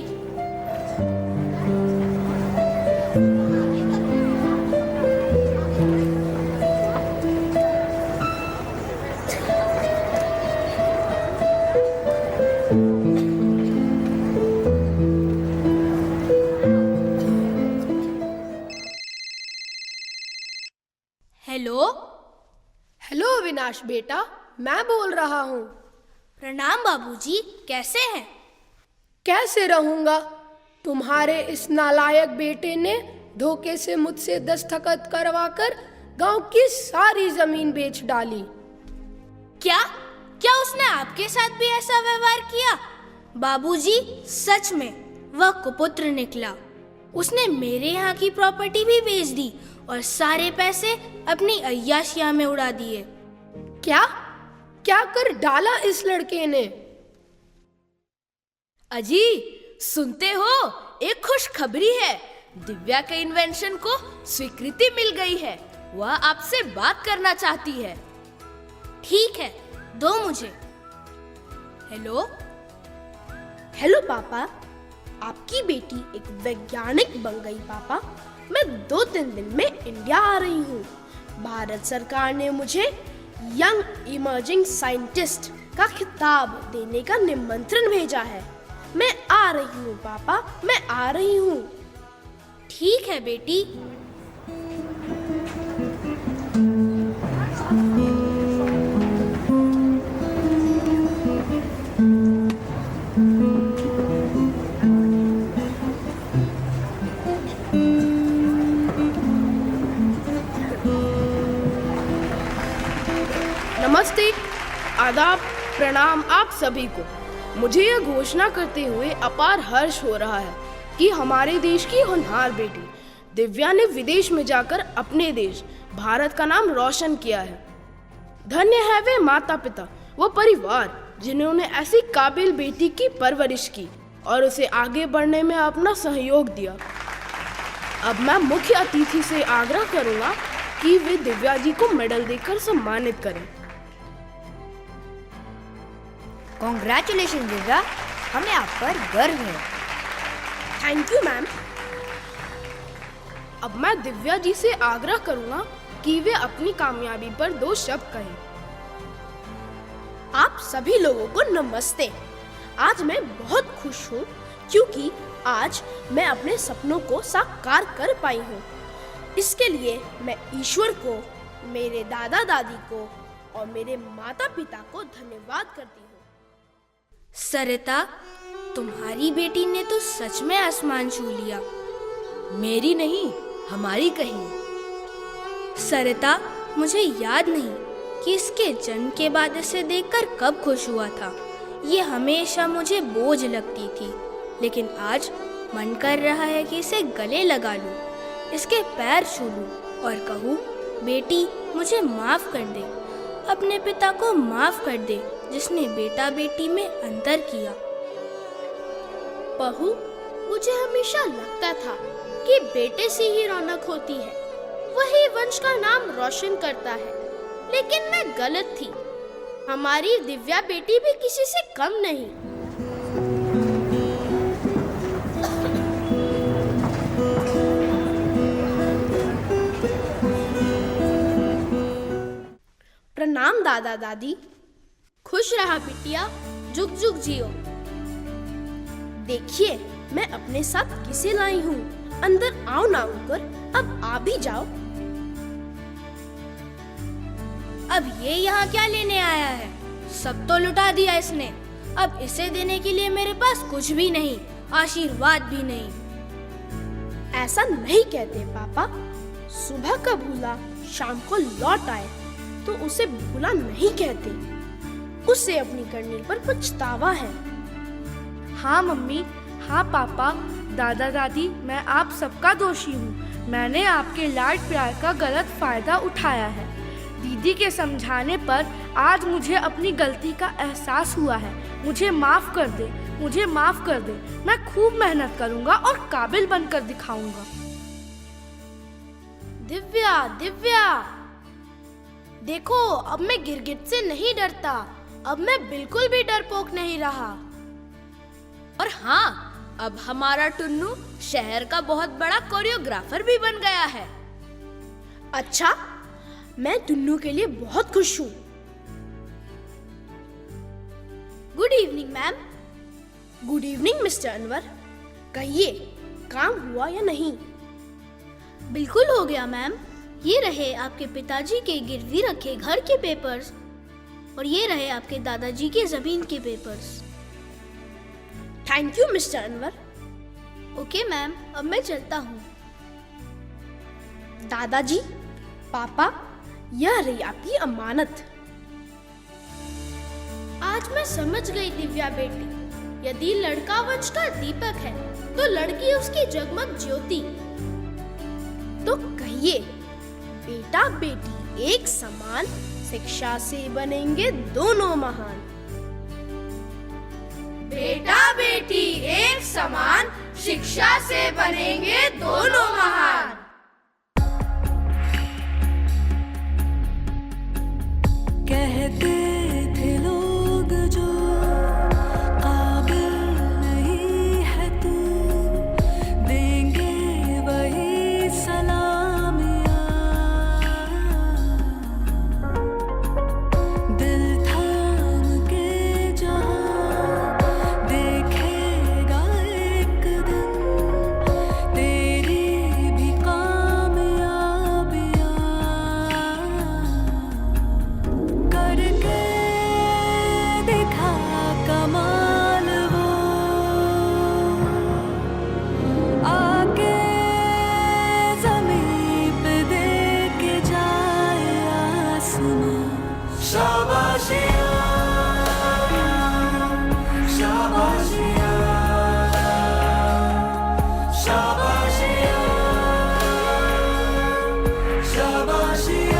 हेलो। हेलो अविनाश बेटा, मैं बोल रहा हूँ। प्रणाम बाबूजी, कैसे हैं? कैसे रहूंगा? तुम्हारे इस नालायक बेटे ने धोखे से मुझसे दस्तखत करवाकर गांव की सारी जमीन बेच डाली। क्या क्या उसने आपके साथ भी ऐसा व्यवहार किया? बाबूजी, सच में वह कुपुत्र निकला। उसने मेरे यहाँ की प्रॉपर्टी भी बेच दी और सारे पैसे अपनी अय्याशियां में उड़ा दिए। क्या क्या कर डाला इस लड़के ने? अजी, सुनते हो? एक खुशखबरी है। दिव्या के इन्वेंशन को स्वीकृति मिल गई है। वह आपसे बात करना चाहती है। ठीक है, दो मुझे। हेलो। हेलो पापा, आपकी बेटी एक वैज्ञानिक बन गई पापा। मैं 2-3 दिन में इंडिया आ रही हूँ। भारत सरकार ने मुझे यंग इमर्जिंग साइंटिस्ट का खिताब देने का निमंत्रण भेजा है। मैं आ रही हूँ पापा, मैं आ रही हूँ। ठीक है बेटी। नमस्ते, आदाब, प्रणाम आप सभी को। मुझे यह घोषणा करते हुए अपार हर्ष हो रहा है कि हमारे देश की होनहार बेटी दिव्या ने विदेश में जाकर अपने देश भारत का नाम रोशन किया है। धन्य है वे माता पिता, वो परिवार जिन्होंने ऐसी काबिल बेटी की परवरिश की और उसे आगे बढ़ने में अपना सहयोग दिया। अब मैं मुख्य अतिथि से आग्रह करूंगा कि वे दिव्या जी को मेडल देकर सम्मानित करें। कॉन्ग्रेचुलेशन दिव्या, हमें आप पर गर्व है। Thank you ma'am. अब मैं दिव्या जी से आग्रह करूंगा कि वे अपनी कामयाबी पर 2 शब्द कहें। आप सभी लोगों को नमस्ते। आज मैं बहुत खुश हूँ क्योंकि आज मैं अपने सपनों को साकार कर पाई हूँ। इसके लिए मैं ईश्वर को, मेरे दादा दादी को और मेरे माता पिता को धन्यवाद करती हूँ। सरिता, तुम्हारी बेटी ने तो सच में आसमान छू लिया। मेरी नहीं, हमारी कही। सरिता, मुझे याद नहीं कि इसके जन्म के बाद इसे देखकर कब खुश हुआ था। ये हमेशा मुझे बोझ लगती थी, लेकिन आज मन कर रहा है कि इसे गले लगा लूं, इसके पैर छू लूं और कहूं, बेटी मुझे माफ कर दे, अपने पिता को माफ कर दे जिसने बेटा बेटी में अंतर किया। बहू, मुझे हमेशा लगता था कि बेटे से ही रौनक होती है, वही वंश का नाम रोशन करता है, लेकिन मैं गलत थी। हमारी दिव्या बेटी भी किसी से कम नहीं। दादा दादी। खुश रहा बिटिया, जुग जुग जियो। देखिए मैं अपने साथ किसे लाई हूँ। अंदर आओ ना ऊपर, अब आ भी जाओ। अब ये यहाँ क्या लेने आया है? सब तो लुटा दिया इसने। अब इसे देने के लिए मेरे पास कुछ भी नहीं, आशीर्वाद भी नहीं। ऐसा नहीं कहते पापा। सुबह का भूला शाम को लौट आए तो उसे भूला नहीं कहते। उसे अपनी करनी पर पछतावा है। हाँ मम्मी, हाँ पापा, दादा दादी, मैं आप सबका दोषी हूँ। मैंने आपके लाड प्यार का गलत फायदा उठाया है। दीदी के समझाने पर आज मुझे अपनी गलती का एहसास हुआ है। मुझे माफ कर दे, मुझे माफ कर दे। मैं खूब मेहनत करूँगा और काबिल बनकर दिखाऊंगा। दिव्या, दिव्या, देखो अब मैं गिरगिट से नहीं डरता। अब मैं बिल्कुल भी डरपोक नहीं रहा। और हाँ, अब हमारा टुन्नू शहर का बहुत बड़ा कोरियोग्राफर भी बन गया है। अच्छा, मैं टुन्नू के लिए बहुत खुश हूँ। Good evening ma'am. Good evening mister Anwar. कहिए, काम हुआ या नहीं? बिल्कुल हो गया मैम। ये रहे आपके पिताजी के गिरवी रखे घर के पेपर्स और ये रहे आपके दादाजी के जमीन के papers. Thank you mister Anwar. Okay ma'am, अब मैं चलता हूँ। दादाजी, पापा, यह रही आपकी अमानत। आज मैं समझ गई दिव्या बेटी, यदि लड़का वंश का दीपक है तो लड़की उसकी जगमग ज्योति। तो कहिए, बेटा बेटी एक समान, शिक्षा से बनेंगे दोनों महान। बेटा बेटी एक समान, शिक्षा से बनेंगे दोनों महान। कहते थे लोग जो काबिल नहीं है तू, देंगे वही सलामियाँ। दिल थाम के जहाँ देखेगा एक दिन तेरी भी कामयाबियाँ। करके दिखा कमाल वो, आके ज़मीं पे दे के जाए आसमां। शाबाशियाँ, शाबाशियाँ, शाबाशियाँ, शाबाशियाँ।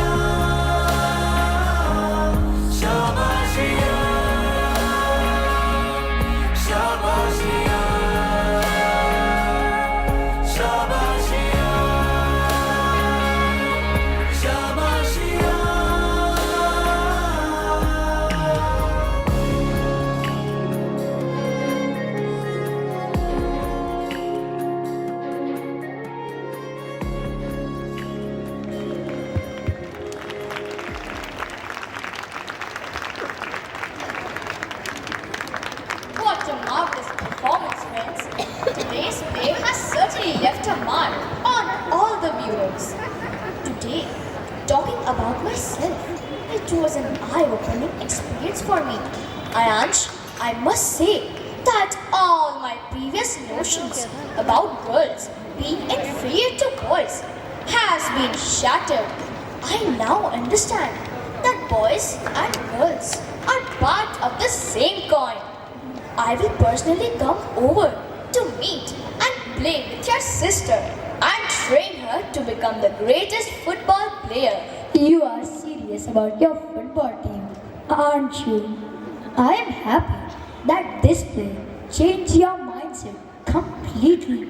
What a marvelous performance, friends. Today's play has certainly left a mark on all the viewers. Today, talking about myself, it was an eye-opening experience for me. Ayansh, I must say that all my previous notions about girls being inferior to boys has been shattered. I now understand that boys and girls are part of the same coin. I will personally come over to meet and play with your sister and train her to become the greatest football player. You are serious about your football team, aren't you? I am happy that this play changed your mindset completely.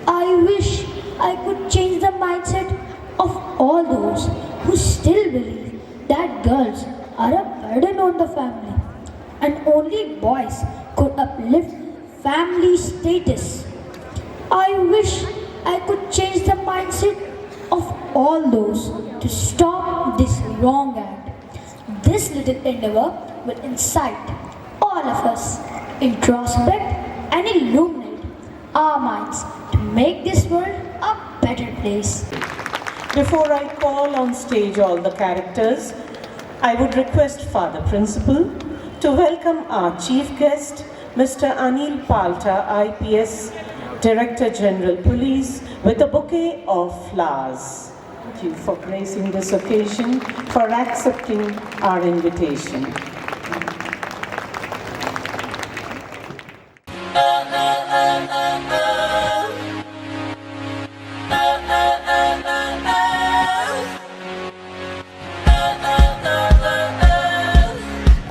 I wish I could change the mindset of all those who still believe that girls are a burden on the family and only boys could uplift family status. I wish I could change the mindset of all those to stop this wrong act. this little endeavor will incite all of us, introspect and illuminate our minds to make this world a better place. Before I call on stage all the characters, I would request Father Principal to welcome our chief guest, Mr. Anil Palta, IPS, Director General Police, with a bouquet of flowers. Thank you for gracing this occasion, for accepting our invitation.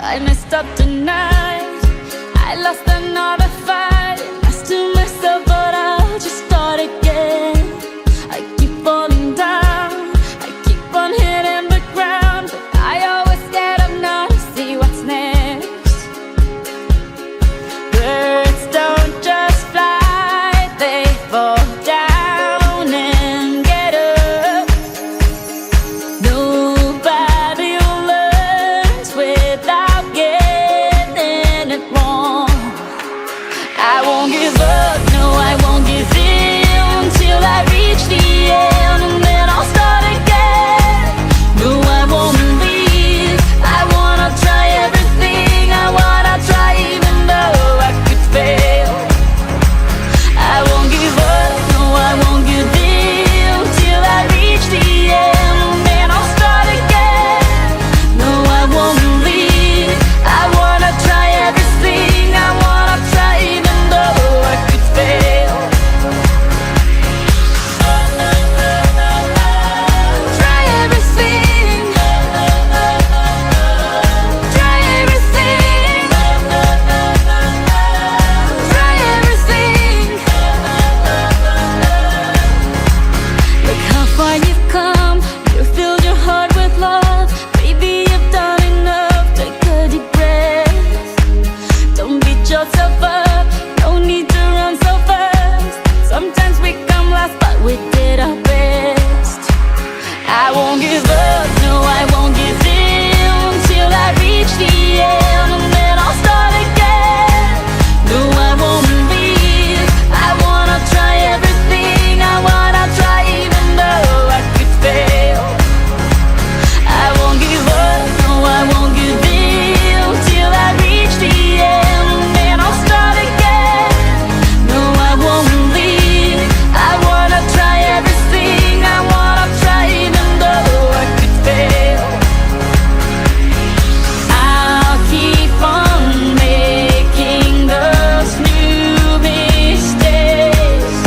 I messed up tonight. I lost another fight. I still messed up, but I'll just start again. I keep falling down. I keep on hitting the ground, but I always get up now to see what's next. Birds don't just fly, they fall down and get up. Nobody learns without getting it wrong. I won't give up, no, I won't give in till I reach the end, and then I'll start again. No, I won't leave. I wanna try everything. I wanna try even though I could fail. I won't give up, no, I won't give in till I reach the end, and then I'll start again. No, I won't leave. I wanna try everything. I wanna try even though I could fail. Try everything. Try everything. Try everything. Look how far you've come. You filled your heart with love. Baby, you've done enough. Take a deep breath. Don't beat yourself up. No need to run so fast. Sometimes we come last, but we did our best. I won't give up, no, I won't give in till I reach the end, and then I'll start again. No, I won't leave. I wanna try everything. I wanna try even though I could fail. I won't give up, no, I won't give in till I reach the end, and then I'll start again. No, I won't leave. I wanna try everything. I wanna try even though I could fail. I'll keep on making those new mistakes.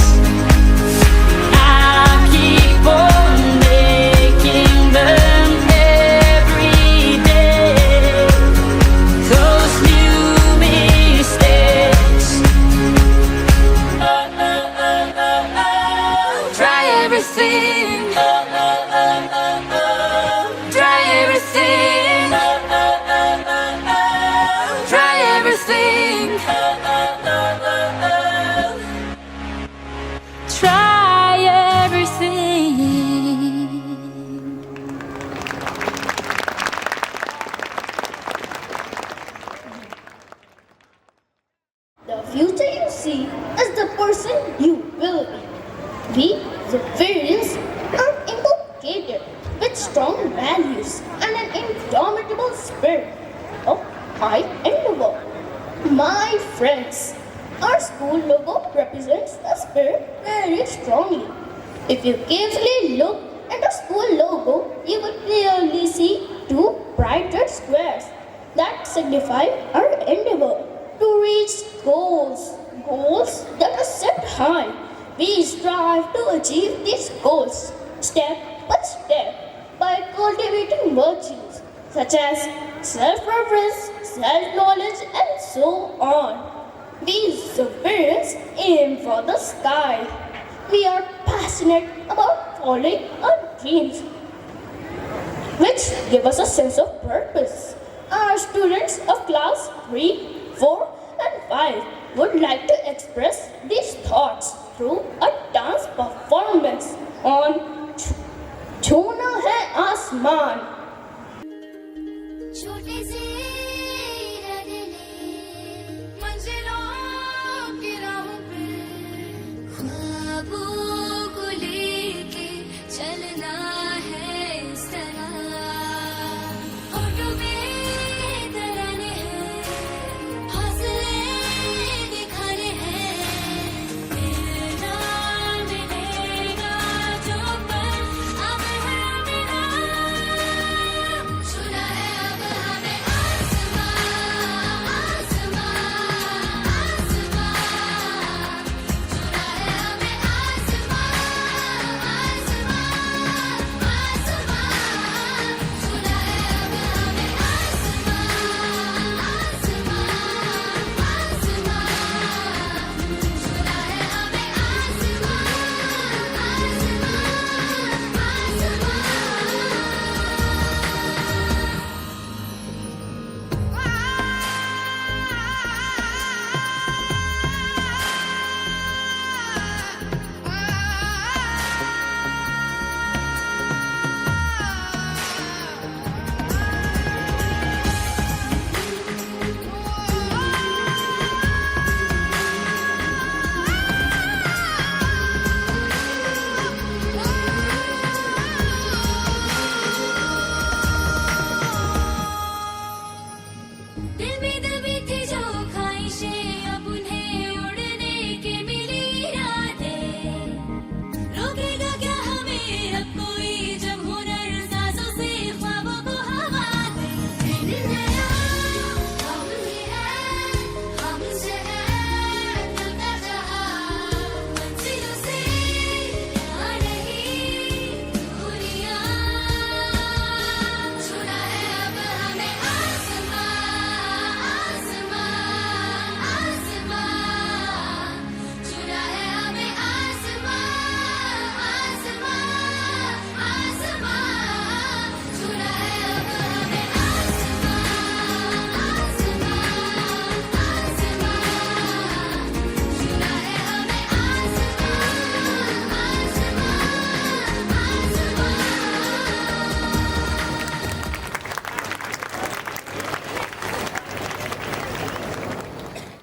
I'll keep on making them every day. Those new mistakes. Try everything. Try everything. Try everything. Try everything. The future you see is the person you will be. We, the variants, are inculcated with strong values and an indomitable spirit of high endeavor. My friends, our school logo represents the spirit very strongly. If you carefully look at the school logo, you will clearly see two bright red squares that signify our endeavor to reach goals that are set high. We strive to achieve these goals step by step by cultivating virtues such as self-reference, self-knowledge, and so on. These Xaviers aim for the sky. We are passionate about following our dreams, which give us a sense of purpose. Our students of class 3, 4, and 5 would like to express these thoughts through a dance performance on छूना है आसमान।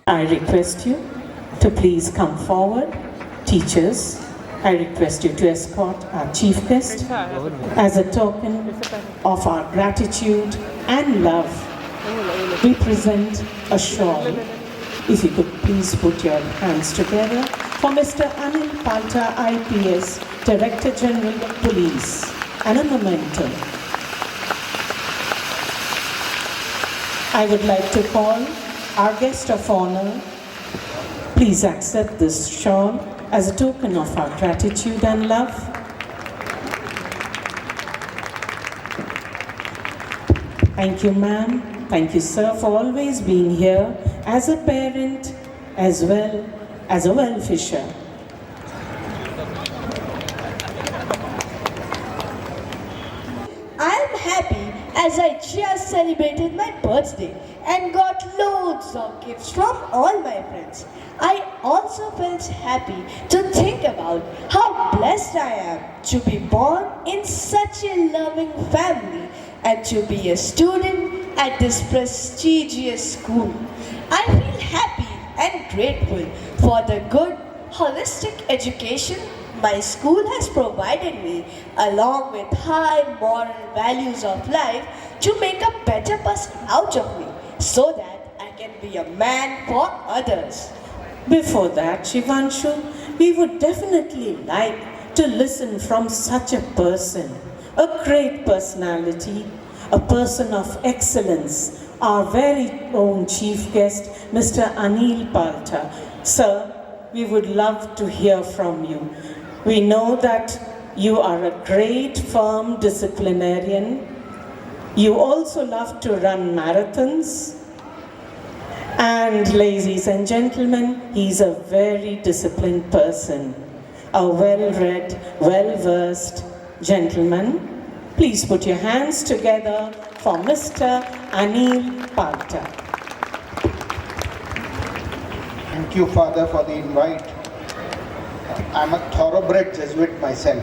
I request you to please come forward. Teachers, I request you to escort our chief guest as a token of our gratitude and love. We present a shawl. If you could please put your hands together for Mr. Anil Palta, IPS, Director General of Police, and a memento. I would like to call our guest of honor. Please accept this shawl as a token of our gratitude and love. Thank you, ma'am. Thank you, sir, for always being here as a parent as well as a well-wisher. I am happy as I just celebrated my birthday and got loads of gifts from all my friends. I also felt happy to think about how blessed I am to be born in such a loving family and to be a student at this prestigious school. I feel happy and grateful for the good, holistic education my school has provided me, along with high moral values of life, to make a better person out of me, so that I can be a man for others. Before that, Shivanshu, we would definitely like to listen from such a person, a great personality, a person of excellence, our very own chief guest, Mr. Anil Palta. Sir, we would love to hear from you. We know that you are a great, firm disciplinarian. You also love to run marathons. And ladies and gentlemen, he's a very disciplined person, a well-read, well-versed gentleman. Please put your hands together for Mr. Anil Palta. Thank you, Father, for the invite. I'm a thoroughbred Jesuit myself.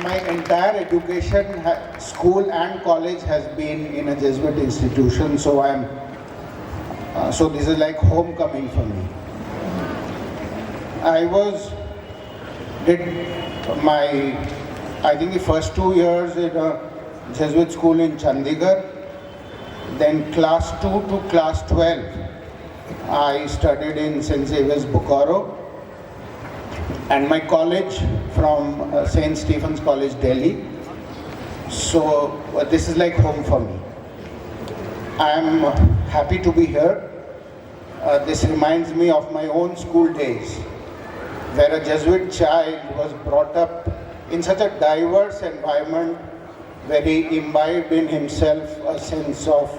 My entire education, school and college has been in a Jesuit institution, so so this is like homecoming for me. I think the first 2 years in a Jesuit school in Chandigarh, then class 2 to class 12. I studied in XAVIER'S, Bokaro, and my college from St. Stephen's College, Delhi. So this is like home for me. I am happy to be here. This reminds me of my own school days, where a Jesuit child was brought up in such a diverse environment, where he imbibed in himself a sense of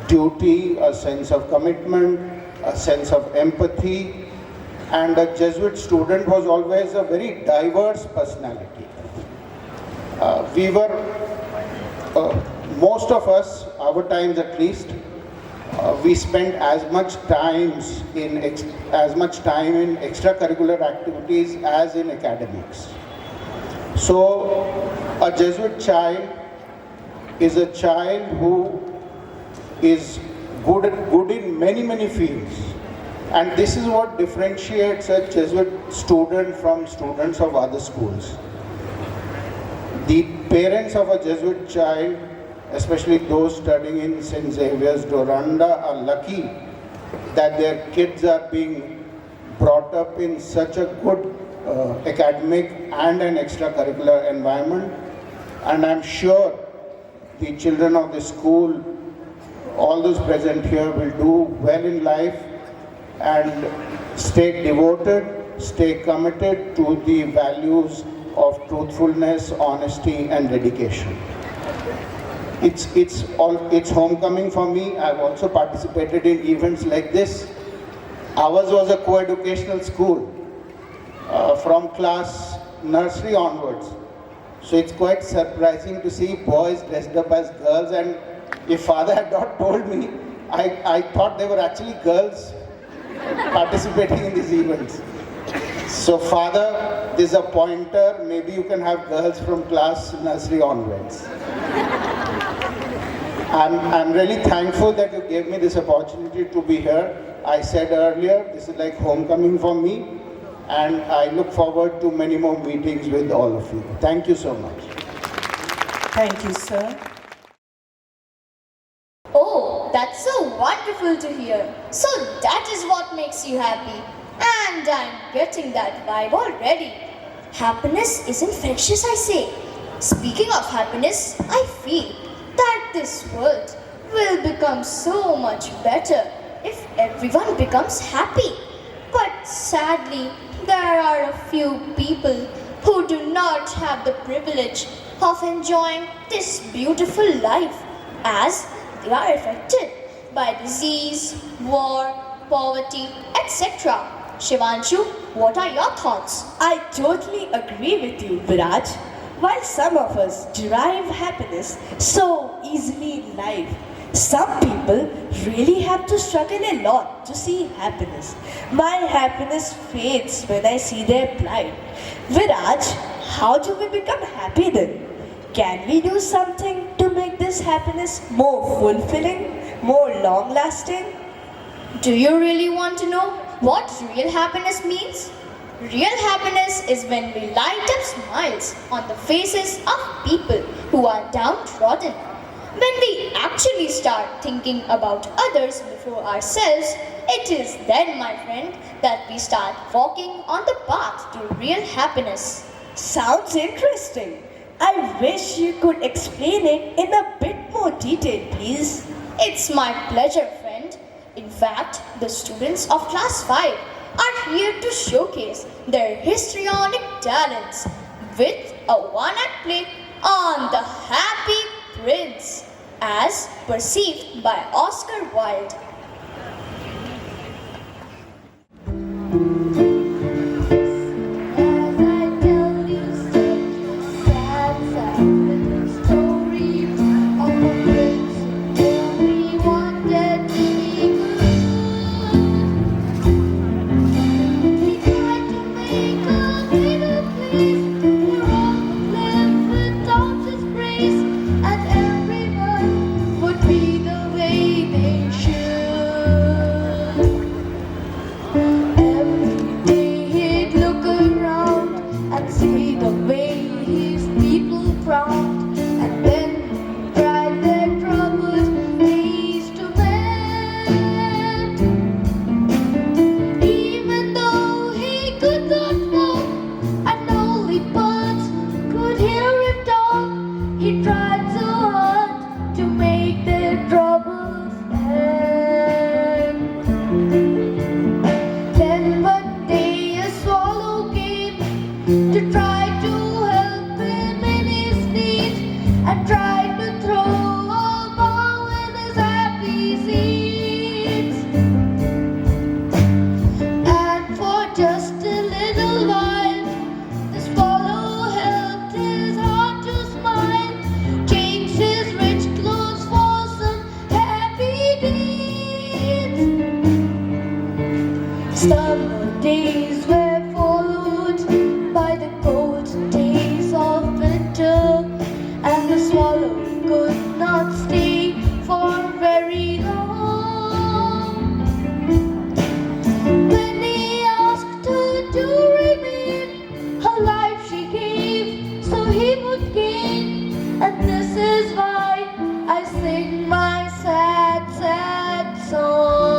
duty, a sense of commitment, a sense of empathy, and a Jesuit student was always a very diverse personality. Most of us, our times at least, we spent as much time in extracurricular activities as in academics. So, a Jesuit child is a child who is good in many fields, and this is what differentiates a Jesuit student from students of other schools. The parents of a Jesuit child, especially those studying in St. Xavier's, Doranda, are lucky that their kids are being brought up in such a good academic and an extracurricular environment, and I'm sure the children of the school, all those present here, will do well in life and stay devoted, stay committed to the values of truthfulness, honesty and dedication. It's homecoming for me. I've also participated in events like this. Ours was a co-educational school from class nursery onwards. So it's quite surprising to see boys dressed up as girls, and if Father had not told me, I thought they were actually girls participating in these events. So Father, this is a pointer. Maybe you can have girls from class nursery onwards. I'm really thankful that you gave me this opportunity to be here. I said earlier, this is like homecoming for me, and I look forward to many more meetings with all of you. Thank you so much. Thank you, sir. Oh, that's so wonderful to hear. So that is what makes you happy. And I'm getting that vibe already. Happiness is infectious, I say. Speaking of happiness, I feel that this world will become so much better if everyone becomes happy. But sadly, there are a few people who do not have the privilege of enjoying this beautiful life, as they are affected by disease, war, poverty, etc. Shivanshu, what are your thoughts? I totally agree with you, Viraj. While some of us derive happiness so easily in life, some people really have to struggle a lot to see happiness. My happiness fades when I see their plight. Viraj, how do we become happy then? Can we do something to make this happiness more fulfilling, more long-lasting? Do you really want to know what real happiness means? Real happiness is when we light up smiles on the faces of people who are downtrodden. When we actually start thinking about others before ourselves, it is then, my friend, that we start walking on the path to real happiness. Sounds interesting. I wish you could explain it in a bit more detail, please. It's my pleasure, friend. In fact, the students of class 5 are here to showcase their histrionic talents with a one-act play on The Happy Prince, as perceived by Oscar Wilde. Summer days were followed by the cold days of winter, and the swallow could not stay for very long. When he asked her to remain, her life she gave so he would gain, and this is why I sing my sad, sad song.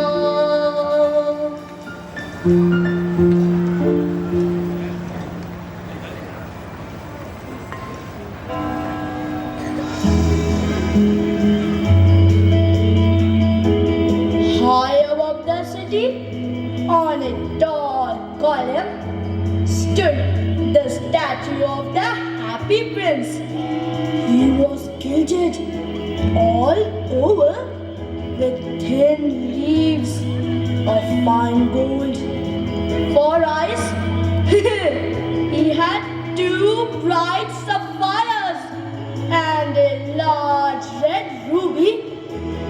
High above the city, on a tall column, stood the statue of the Happy Prince. He was gilded all over with thin leaves of fine gold. For eyes, he had two bright sapphires, and a large red ruby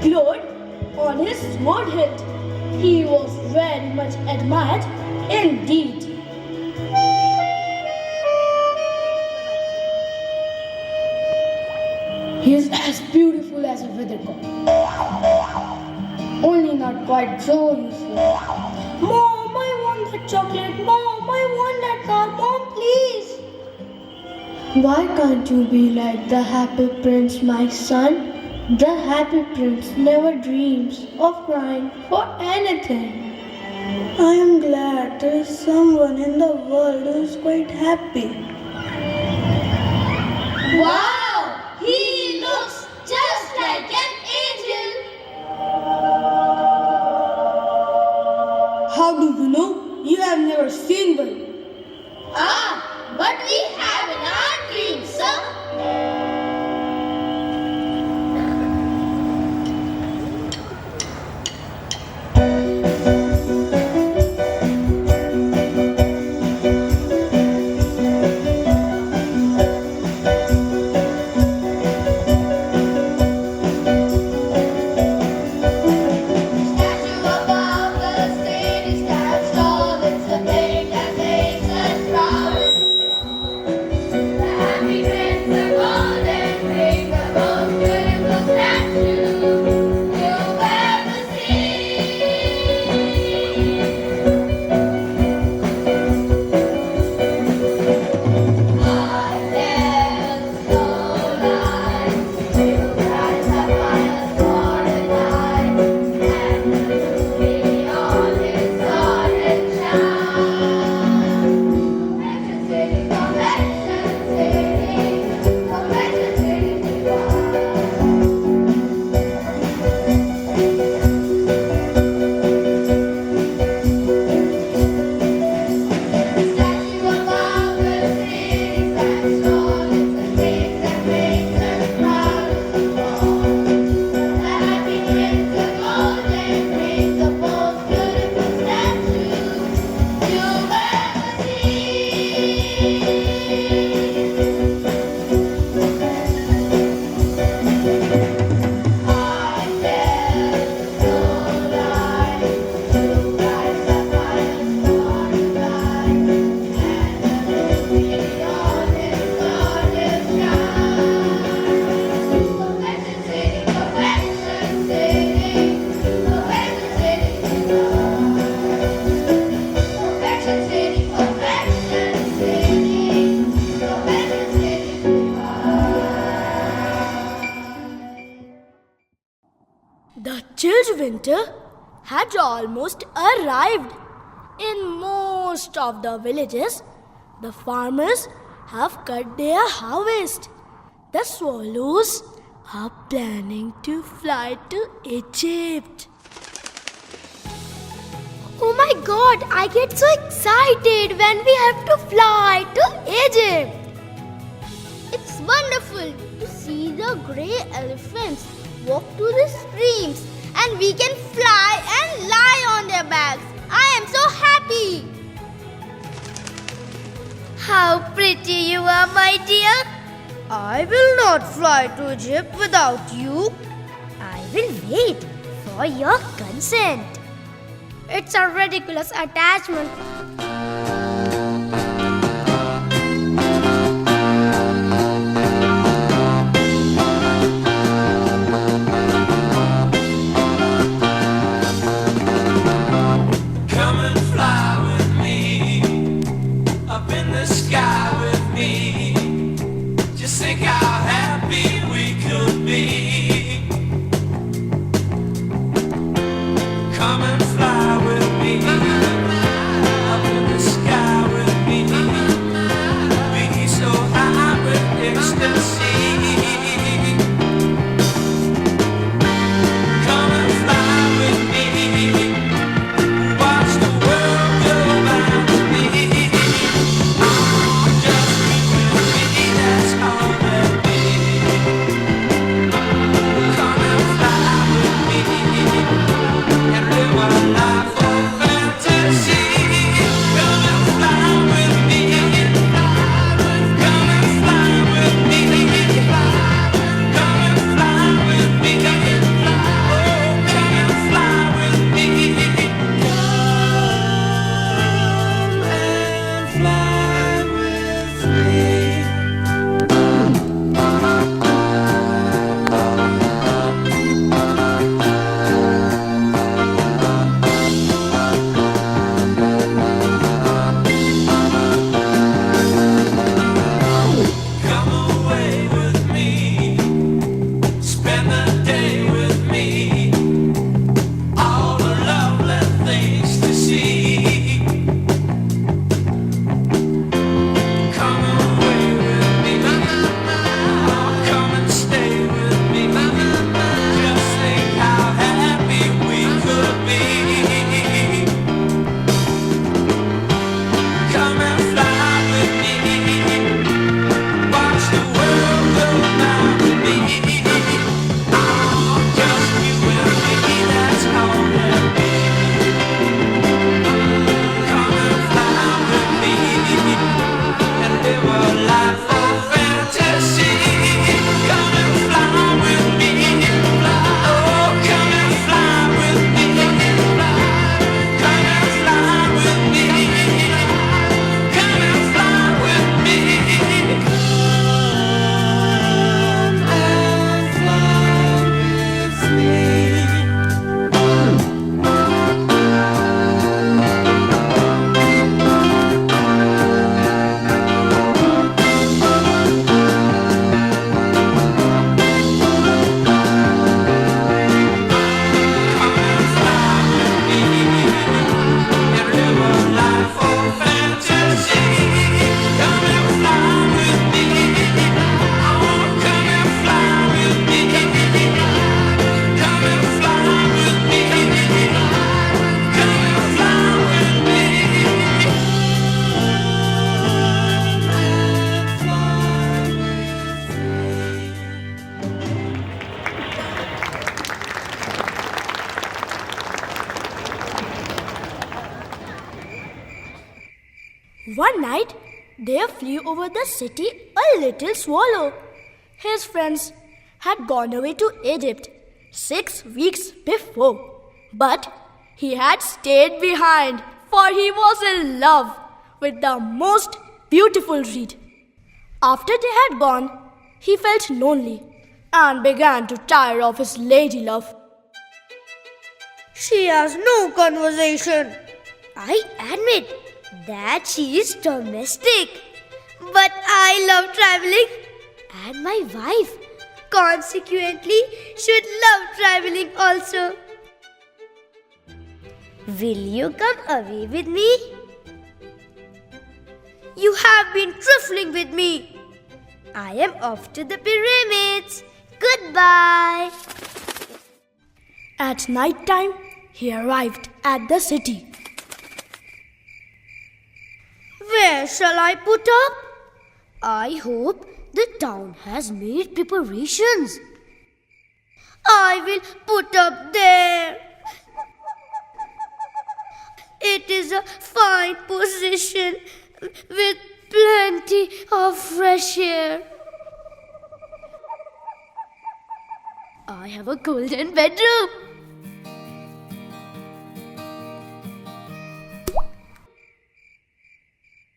glowed on his sword hilt. He was very much admired indeed. He is as beautiful useful as a weathercock. Only not quite so useful. Mom, I want that chocolate. Mom, I want that car. Mom, please. Why can't you be like the happy prince, my son? The happy prince never dreams of crying for anything. I am glad there is someone in the world who is quite happy. Wow! He looks just like an angel. How do you know? You have never seen one. Ah, but we have in our dreams, sir. The chilled winter had almost arrived. In most of the villages, the farmers have cut their harvest. The swallows are planning to fly to Egypt. Oh my God, I get so excited when we have to fly to Egypt. It's wonderful to see the grey elephants walk to the streams and we can fly and lie on their backs. I am so happy. How pretty you are, my dear. I will not fly to Egypt without you. I will wait for your consent. It's a ridiculous attachment. Come and fly with me, up in the sky with me. Just think how happy we could be. Come and fly with me, up in the sky with me. Be so high with ecstasy. Come and fly with me, watch the world go by with me. Just be with me, that's all that we need. Come and fly with me, and live our life. One night, there flew over the city a little swallow. His friends had gone away to Egypt 6 weeks before, but he had stayed behind, for he was in love with the most beautiful reed. After they had gone, he felt lonely and began to tire of his lady love. She has no conversation. I admit that she is domestic, but I love traveling, and my wife consequently should love traveling also. Will you come away with me? You have been trifling with me. I am off to the pyramids. Goodbye. At night time, he arrived at the city. Where shall I put up? I hope the town has made preparations. I will put up there. It is a fine position with plenty of fresh air. I have a golden bedroom.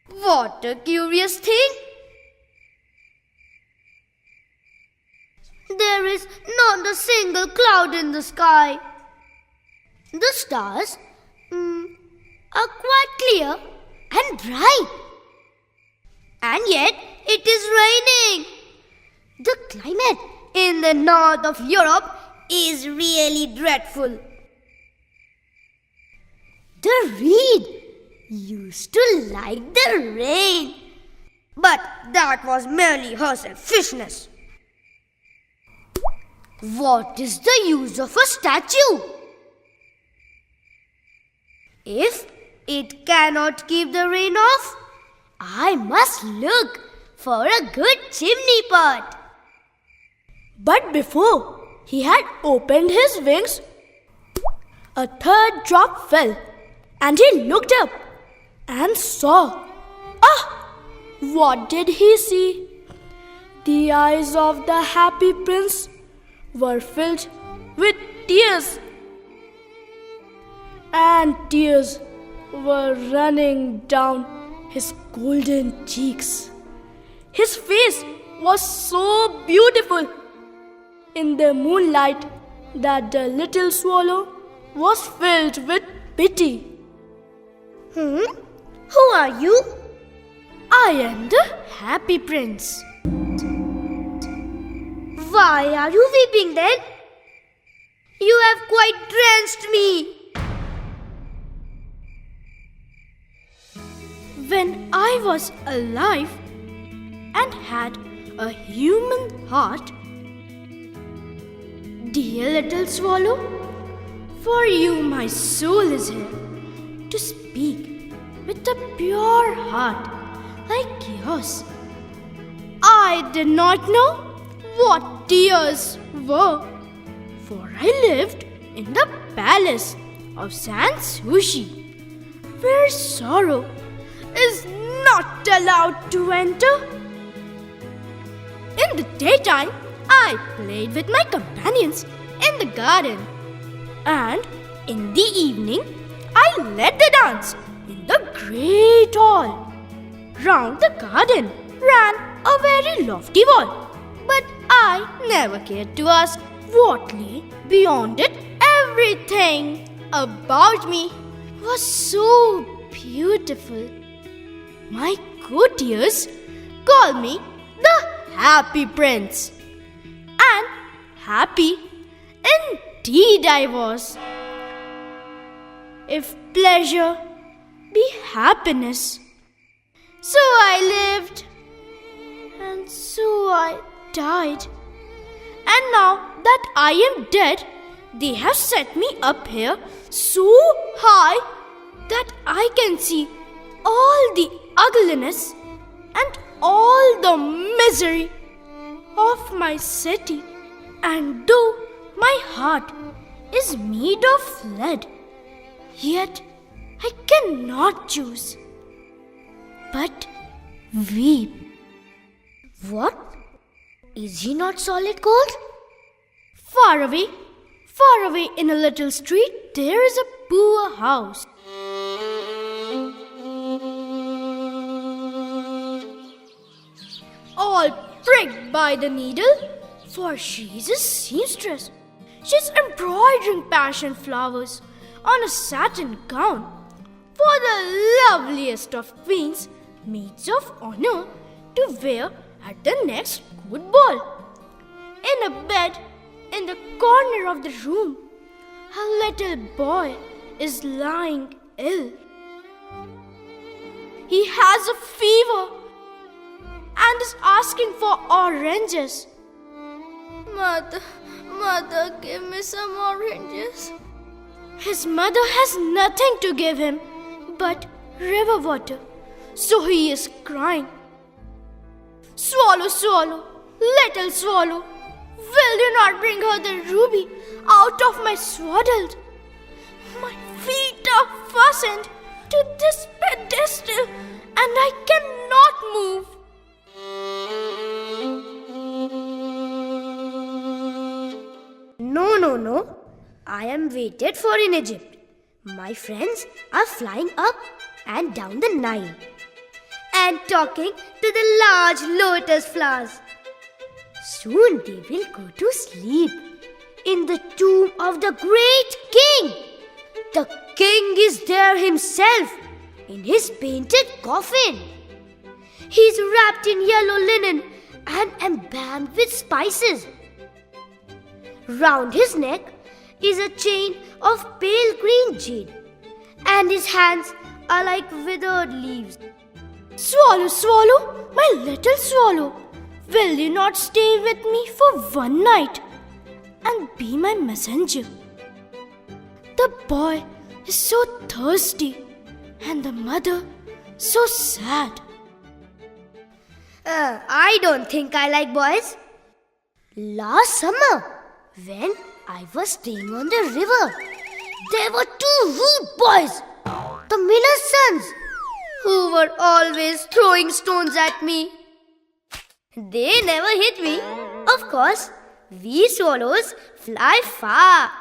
What a curious thing! There is not a single cloud in the sky. The stars are quite clear and bright. And yet it is raining. The climate in the north of Europe is really dreadful. The reed used to like the rain, but that was merely her selfishness. What is the use of a statue if it cannot keep the rain off? I must look for a good chimney pot. But before he had opened his wings, a third drop fell, and he looked up and saw. What did he see? The eyes of the happy prince were filled with tears, and tears were running down his golden cheeks. His face was so beautiful in the moonlight that the little swallow was filled with pity. Who are you? I am the happy prince. Why are you weeping then? You have quite drenched me. When I was alive and had a human heart, dear little swallow, for you my soul is here to speak with a pure heart like yours. I did not know what tears were, for I lived in the palace of Sanssouci, where sorrow is not allowed to enter. In the daytime, I played with my companions in the garden, and in the evening, I led the dance in the great hall. Round the garden ran a very lofty wall, but I never cared to ask what lay beyond it. Everything about me was so beautiful. My courtiers call me the Happy Prince, and happy indeed I was. If pleasure be happiness, so I lived, and so I died. And now that I am dead, they have set me up here so high that I can see all the ugliness and all the misery of my city. And though my heart is made of lead, yet I cannot choose. but weep. What? Is he not solid gold? Far away in a little street, there is a poor house. All pricked by the needle, for she is a seamstress. She's embroidering passion flowers on a satin gown for the loveliest of queens, maids of honor, to wear at the next good ball. In a bed in the corner of the room, a little boy is lying ill. He has a fever and is asking for oranges. Mother, give me some oranges. His mother has nothing to give him but river water, so he is crying. Swallow, swallow, little swallow, will you not bring her the ruby out of my swaddle? My feet are fastened to this pedestal and I cannot move. No. I am waited for in Egypt. My friends are flying up and down the Nile and talking to the large lotus flowers. Soon they will go to sleep in the tomb of the great king. The king is there himself in his painted coffin. He is wrapped in yellow linen and embalmed with spices. Round his neck is a chain of pale green jade, and his hands are like withered leaves. Swallow, swallow, my little swallow, will you not stay with me for one night and be my messenger? The boy is so thirsty and the mother so sad. I don't think I like boys. Last summer, when I was staying on the river, there were two rude boys, the miller's sons, who were always throwing stones at me. They never hit me. Of course, we swallows fly far,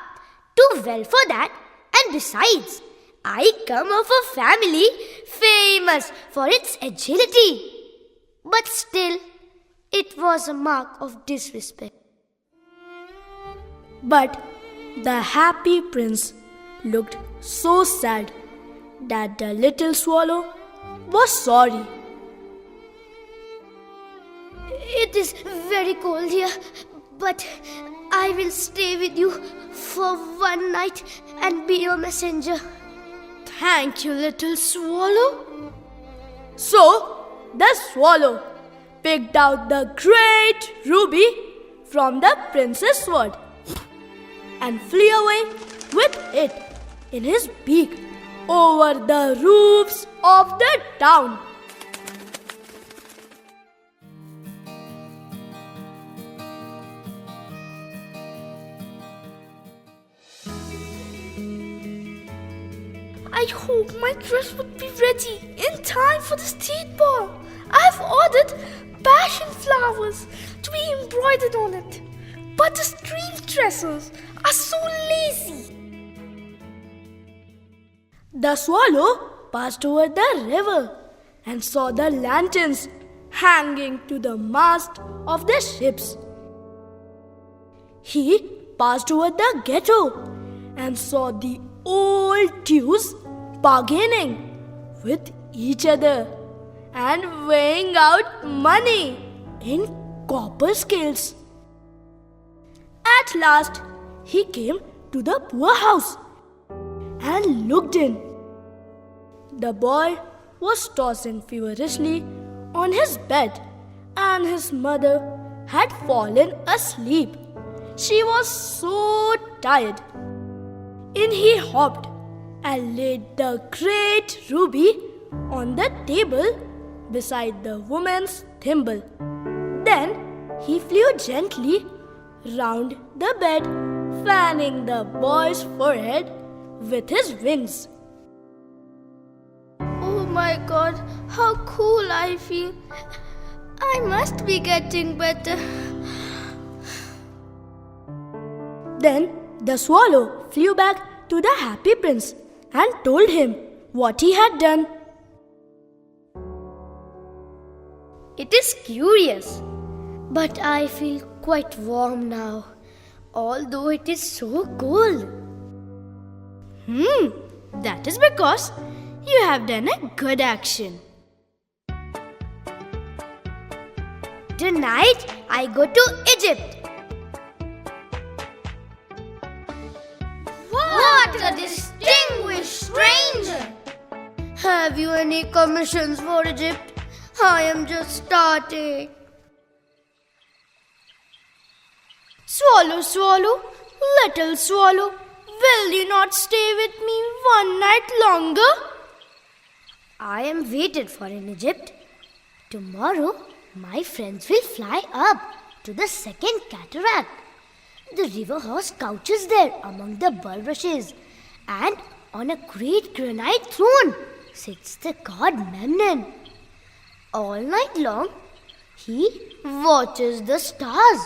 too well for that, and besides, I come of a family famous for its agility. But still, it was a mark of disrespect. But the happy prince looked so sad that the little swallow was sorry. It is very cold here, but I will stay with you for one night and be your messenger. Thank you, little swallow. So the swallow picked out the great ruby from the prince's sword and flew away with it in his beak over the roofs of the town. I hope my dress would be ready in time for the state ball. I have ordered passion flowers to be embroidered on it, but the street dressers are so lazy. The swallow passed over the river and saw the lanterns hanging to the mast of the ships. He passed over the ghetto and saw the old Jews bargaining with each other and weighing out money in copper scales. At last, he came to the poor house and looked in. The boy was tossing feverishly on his bed, and his mother had fallen asleep. She was so tired. In he hopped and laid the great ruby on the table beside the woman's thimble. Then he flew gently round the bed, fanning the boy's forehead with his wings. Oh, my God, how cool I feel. I must be getting better. Then the swallow flew back to the happy prince and told him what he had done. It is curious, but I feel quite warm now, although it is so cold. That is because you have done a good action. Tonight, I go to Egypt. What a distinguished stranger! Have you any commissions for Egypt? I am just starting. Swallow, swallow, little swallow, will you not stay with me one night longer? I am waited for in Egypt. Tomorrow, my friends will fly up to the second cataract. The river horse couches there among the bulrushes, and on a great granite throne sits the god Memnon. All night long, he watches the stars.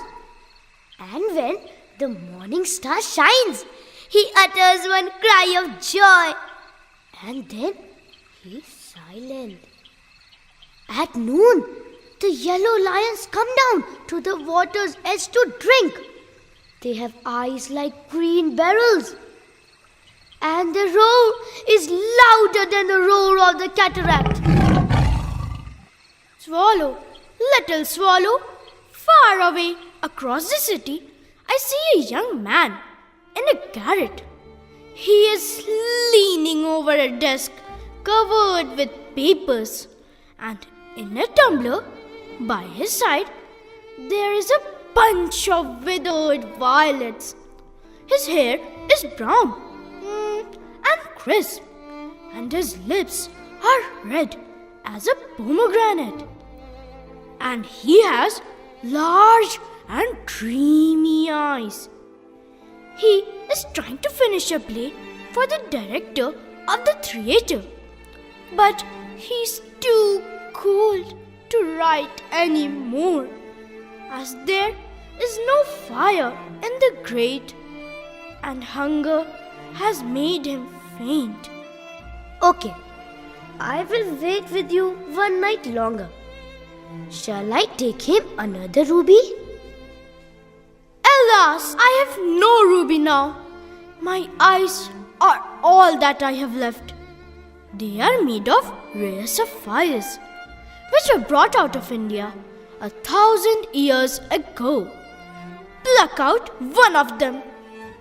And when the morning star shines, he utters one cry of joy. And then he is silent. At noon, the yellow lions come down to the water's edge to drink. They have eyes like green beryls. And their roar is louder than the roar of the cataract. Swallow, little swallow, far away across the city, I see a young man in a garret. He is leaning over a desk covered with papers, and in a tumbler by his side there is a bunch of withered violets. His hair is brown and crisp, and his lips are red as a pomegranate. And he has large and dreamy eyes. He is trying to finish a play for the director of the theater, but he's too cold to write any more, as there is no fire in the grate, and hunger has made him faint. Okay, I will wait with you one night longer. Shall I take him another ruby? Alas, I have no ruby now. My eyes are all that I have left. They are made of rare sapphires, which were brought out of India 1,000 years ago. Pluck out one of them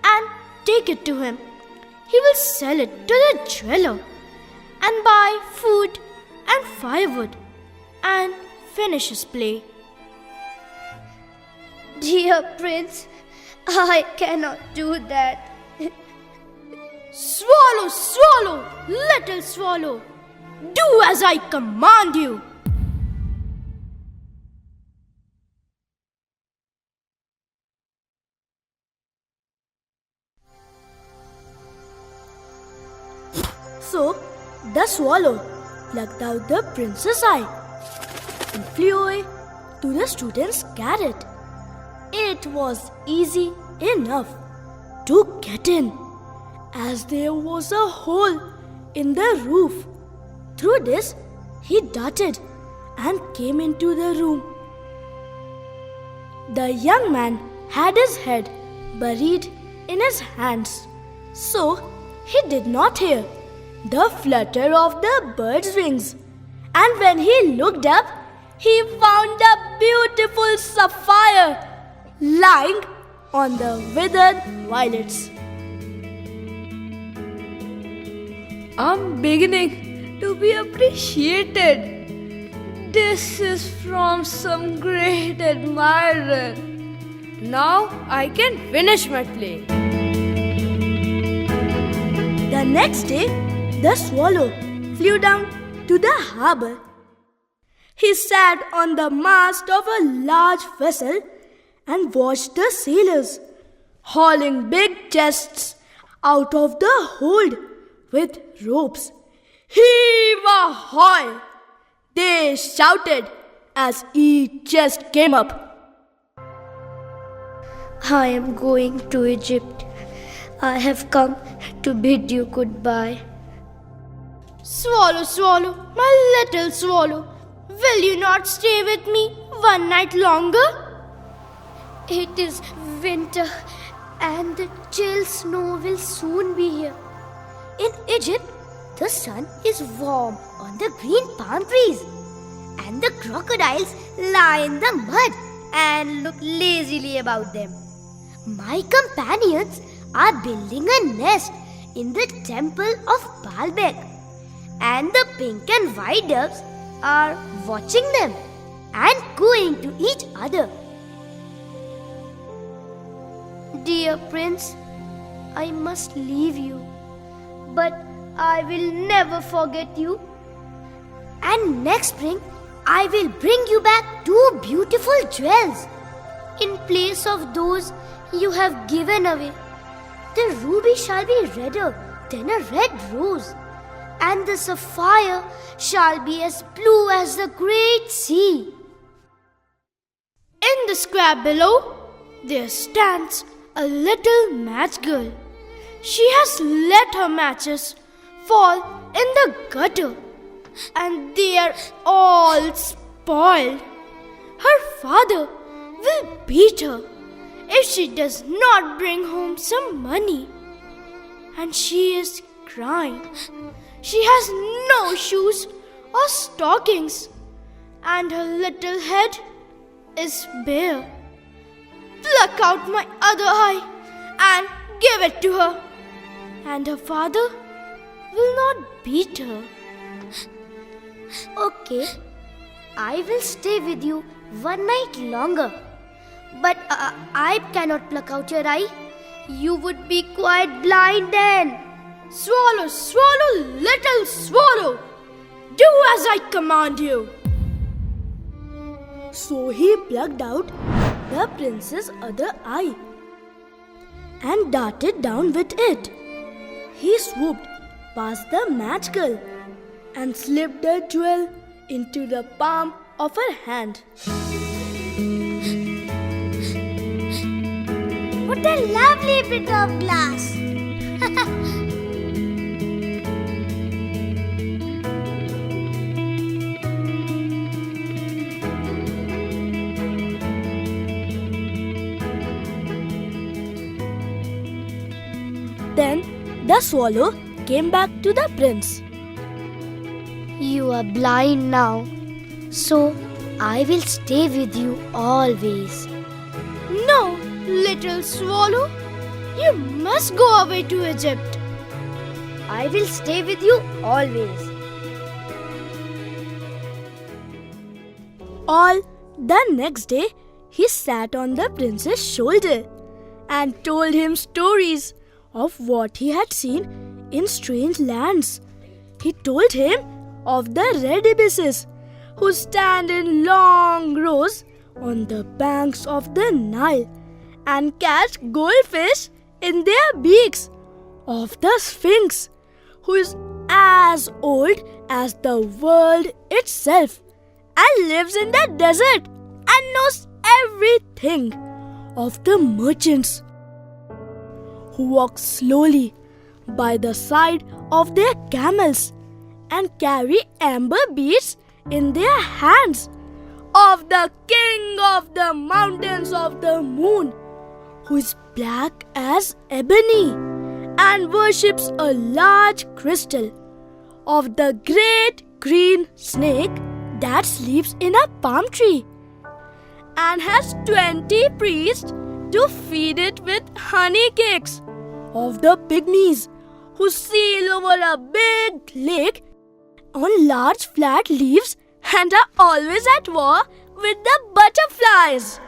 and take it to him. He will sell it to the jeweler and buy food and firewood and finish his play. Dear Prince, I cannot do that. Swallow, swallow, little swallow, do as I command you. So the swallow plucked out the prince's eye and flew away to the student's garret. It was easy enough to get in, as there was a hole in the roof. Through this, he darted and came into the room. The young man had his head buried in his hands, so he did not hear the flutter of the bird's wings. And when he looked up, he found a beautiful sapphire lying on the withered violets. I'm beginning to be appreciated. This is from some great admirer. Now I can finish my play. The next day, the swallow flew down to the harbor. He sat on the mast of a large vessel and watched the sailors hauling big chests out of the hold with ropes. Heave ahoy! They shouted as each chest came up. I am going to Egypt. I have come to bid you goodbye. Swallow, swallow, my little swallow, will you not stay with me one night longer? It is winter and the chill snow will soon be here. In Egypt, the sun is warm on the green palm trees, and the crocodiles lie in the mud and look lazily about them. My companions are building a nest in the temple of Baalbek, and the pink and white doves are watching them and cooing to each other. Dear Prince, I must leave you, but I will never forget you. And next spring, I will bring you back 2 beautiful jewels in place of those you have given away. The ruby shall be redder than a red rose, and the sapphire shall be as blue as the great sea. In the square below, there stands a little match girl. She has let her matches fall in the gutter, and they are all spoiled. Her father will beat her if she does not bring home some money. And she is crying. She has no shoes or stockings, and her little head is bare. Pluck out my other eye and give it to her, and her father will not beat her. Okay, I will stay with you one night longer. But I cannot pluck out your eye. You would be quite blind then. Swallow, swallow, little swallow, do as I command you. So he plucked out the prince's other eye and darted down with it. He swooped past the match girl and slipped the jewel into the palm of her hand. What a lovely bit of glass! Then the swallow came back to the prince. You are blind now, so I will stay with you always. No, little swallow, you must go away to Egypt. I will stay with you always. All the next day, he sat on the prince's shoulder and told him stories of what he had seen in strange lands. He told him of the red ibis's who stand in long rows on the banks of the Nile and catch goldfish in their beaks, of the Sphinx who is as old as the world itself and lives in the desert and knows everything, of the merchants who walk slowly by the side of their camels and carry amber beads in their hands, of the king of the mountains of the moon who is black as ebony and worships a large crystal, of the great green snake that sleeps in a palm tree and has 20 priests to feed it with honey cakes, of the pygmies who sail over a big lake on large flat leaves and are always at war with the butterflies.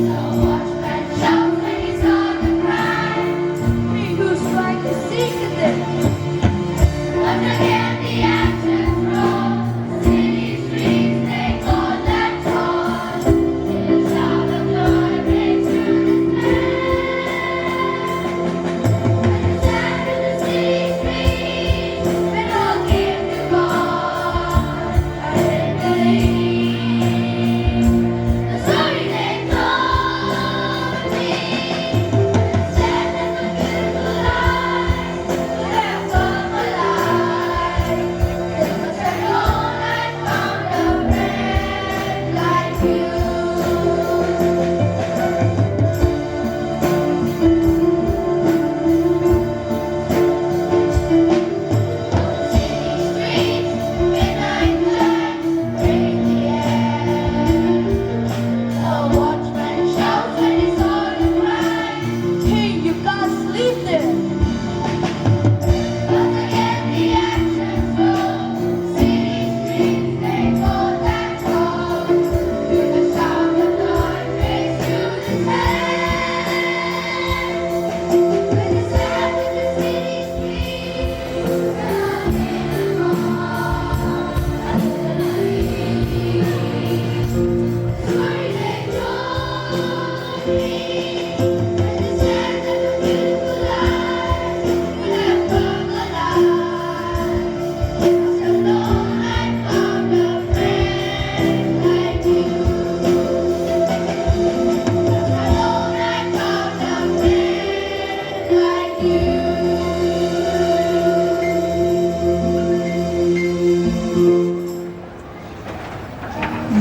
The watchman shouts when he's on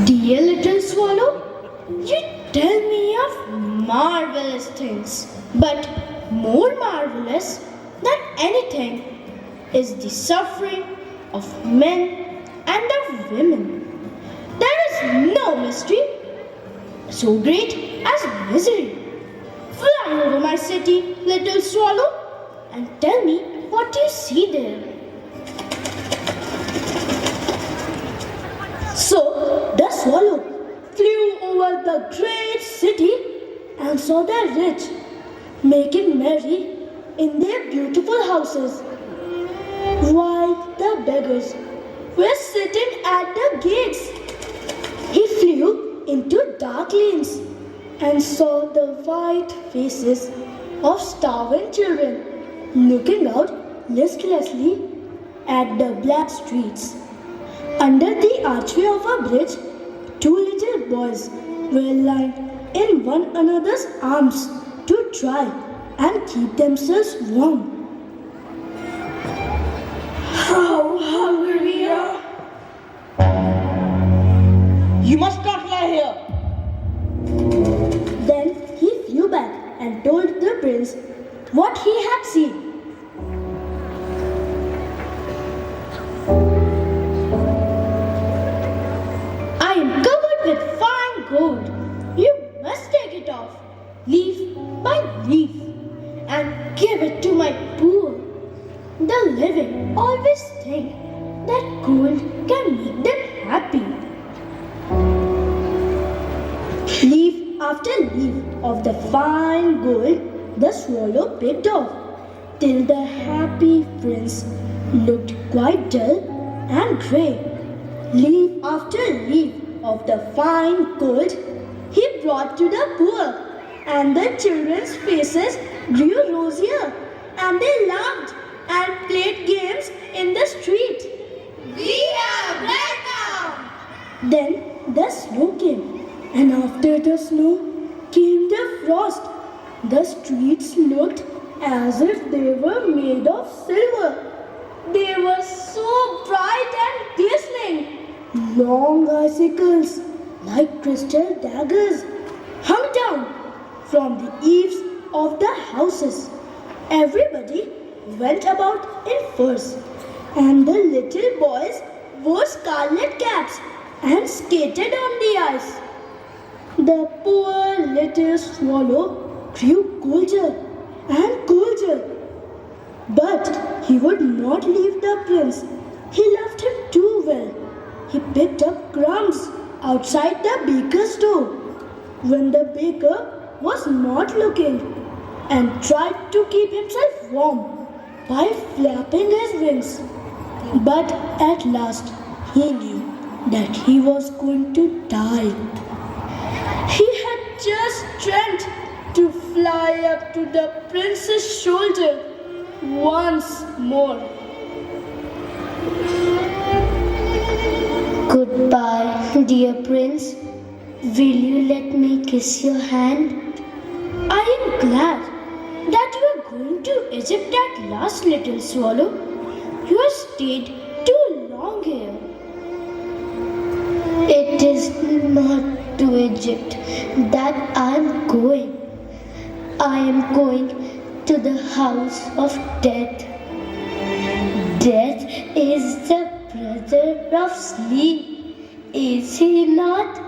Dear little swallow, you tell me of marvelous things, but more marvelous than anything is the suffering of men and of women. There is no mystery so great as misery. Fly over my city, little swallow, and tell me what you see there. So the swallow flew over the great city and saw the rich making merry in their beautiful houses, while the beggars were sitting at the gates. He flew into dark lanes and saw the white faces of starving children looking out listlessly at the black streets. Under the archway of a bridge, two little boys were lying in one another's arms to try and keep themselves warm. How hungry we are! You must not lie here. Then he flew back and told the prince what he had seen. I am covered with fine gold. You must take it off, leaf by leaf, and give it to my poor. The living always think that gold can make them happy. Leaf after leaf of the fine gold the swallow picked off, till the happy prince looked quite dull and grey. Leaf after leaf of the fine gold he brought to the poor, and the children's faces grew rosier, and they laughed and played games in the street. We have bread now! Then the snow came, and after the snow came the frost. The streets looked as if they were made of silver. They were so bright and glistening. Long icicles, like crystal daggers, hung down from the eaves of the houses. Everybody went about in furs, and the little boys wore scarlet caps and skated on the ice. The poor little swallow grew colder and colder, but he would not leave the prince. He loved him too well. He picked up crumbs outside the baker's door when the baker was not looking, and tried to keep himself warm by flapping his wings. But at last he knew that he was going to die. He had just strength to fly up to the prince's shoulder once more. Goodbye, dear prince. Will you let me kiss your hand? I am glad that you are going to Egypt at last, little swallow. You have stayed too long here. It is not to Egypt that I am going. I am going to the house of death. Death is the brother of sleep, is he not?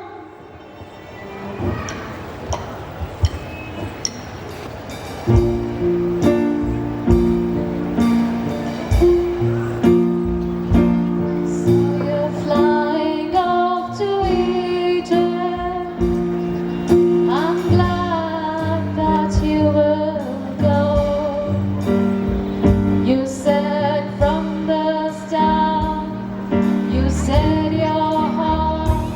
Said your heart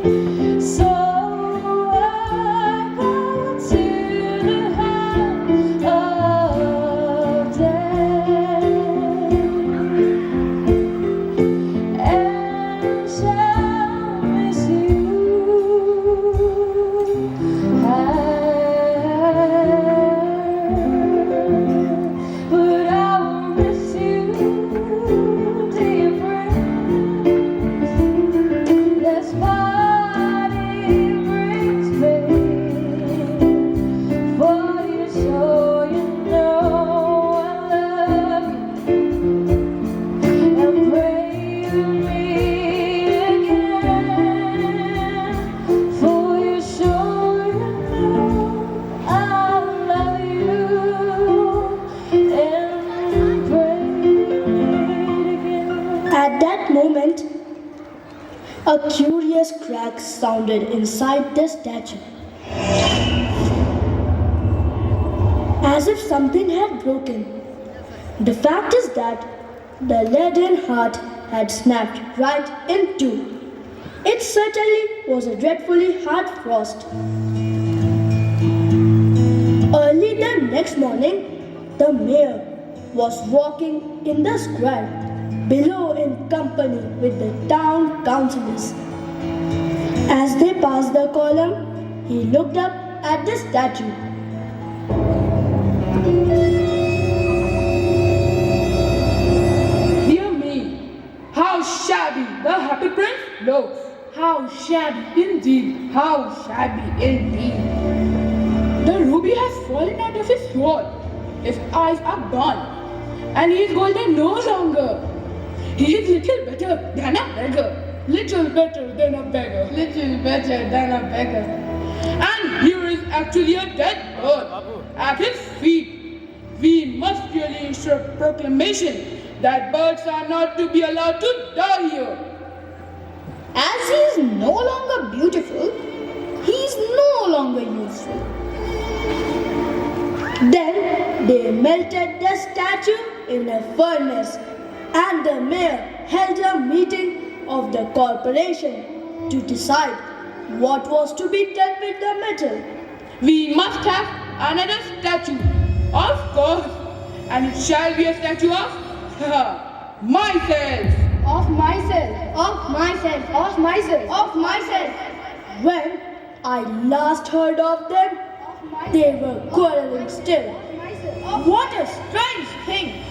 So I go to the house of death and shall miss you. But I will miss you, dear friends. This body brings pain for you, so you know I love you. And pray to me again, for you, so you know I love you. And pray again. At that moment, a curious crack sounded inside the statue, as if something had broken. The fact is that the leaden heart had snapped right in two. It certainly was a dreadfully hard frost. Early the next morning, the mayor was walking in the square below in company with the town councillors. As they passed the column, he looked up at the statue. Dear me, how shabby the Happy Prince looks. How shabby indeed, how shabby indeed. The ruby has fallen out of his sword. His eyes are gone, and he is golden no longer. He is little better than a beggar. Little better than a beggar. Little better than a beggar. And here is actually a dead bird at his feet. We must really issue a proclamation that birds are not to be allowed to die here. As he is no longer beautiful, he is no longer useful. Then they melted the statue in a furnace, and the mayor held a meeting of the corporation to decide what was to be done with the metal. We must have another statue, of course, and it shall be a statue of myself. Of myself, of myself, of myself, of myself. When I last heard of them, they were quarreling still. What a strange thing!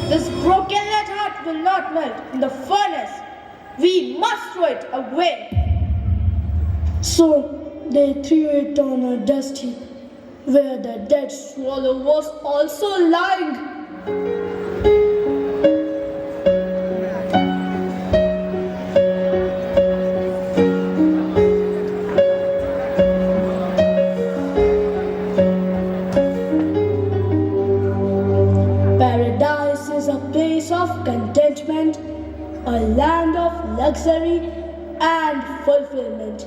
This broken lead heart will not melt in the furnace. We must throw it away. So they threw it on a dust heap, where the dead swallow was also lying. Paradise is a place of contentment, a land of luxury and fulfillment,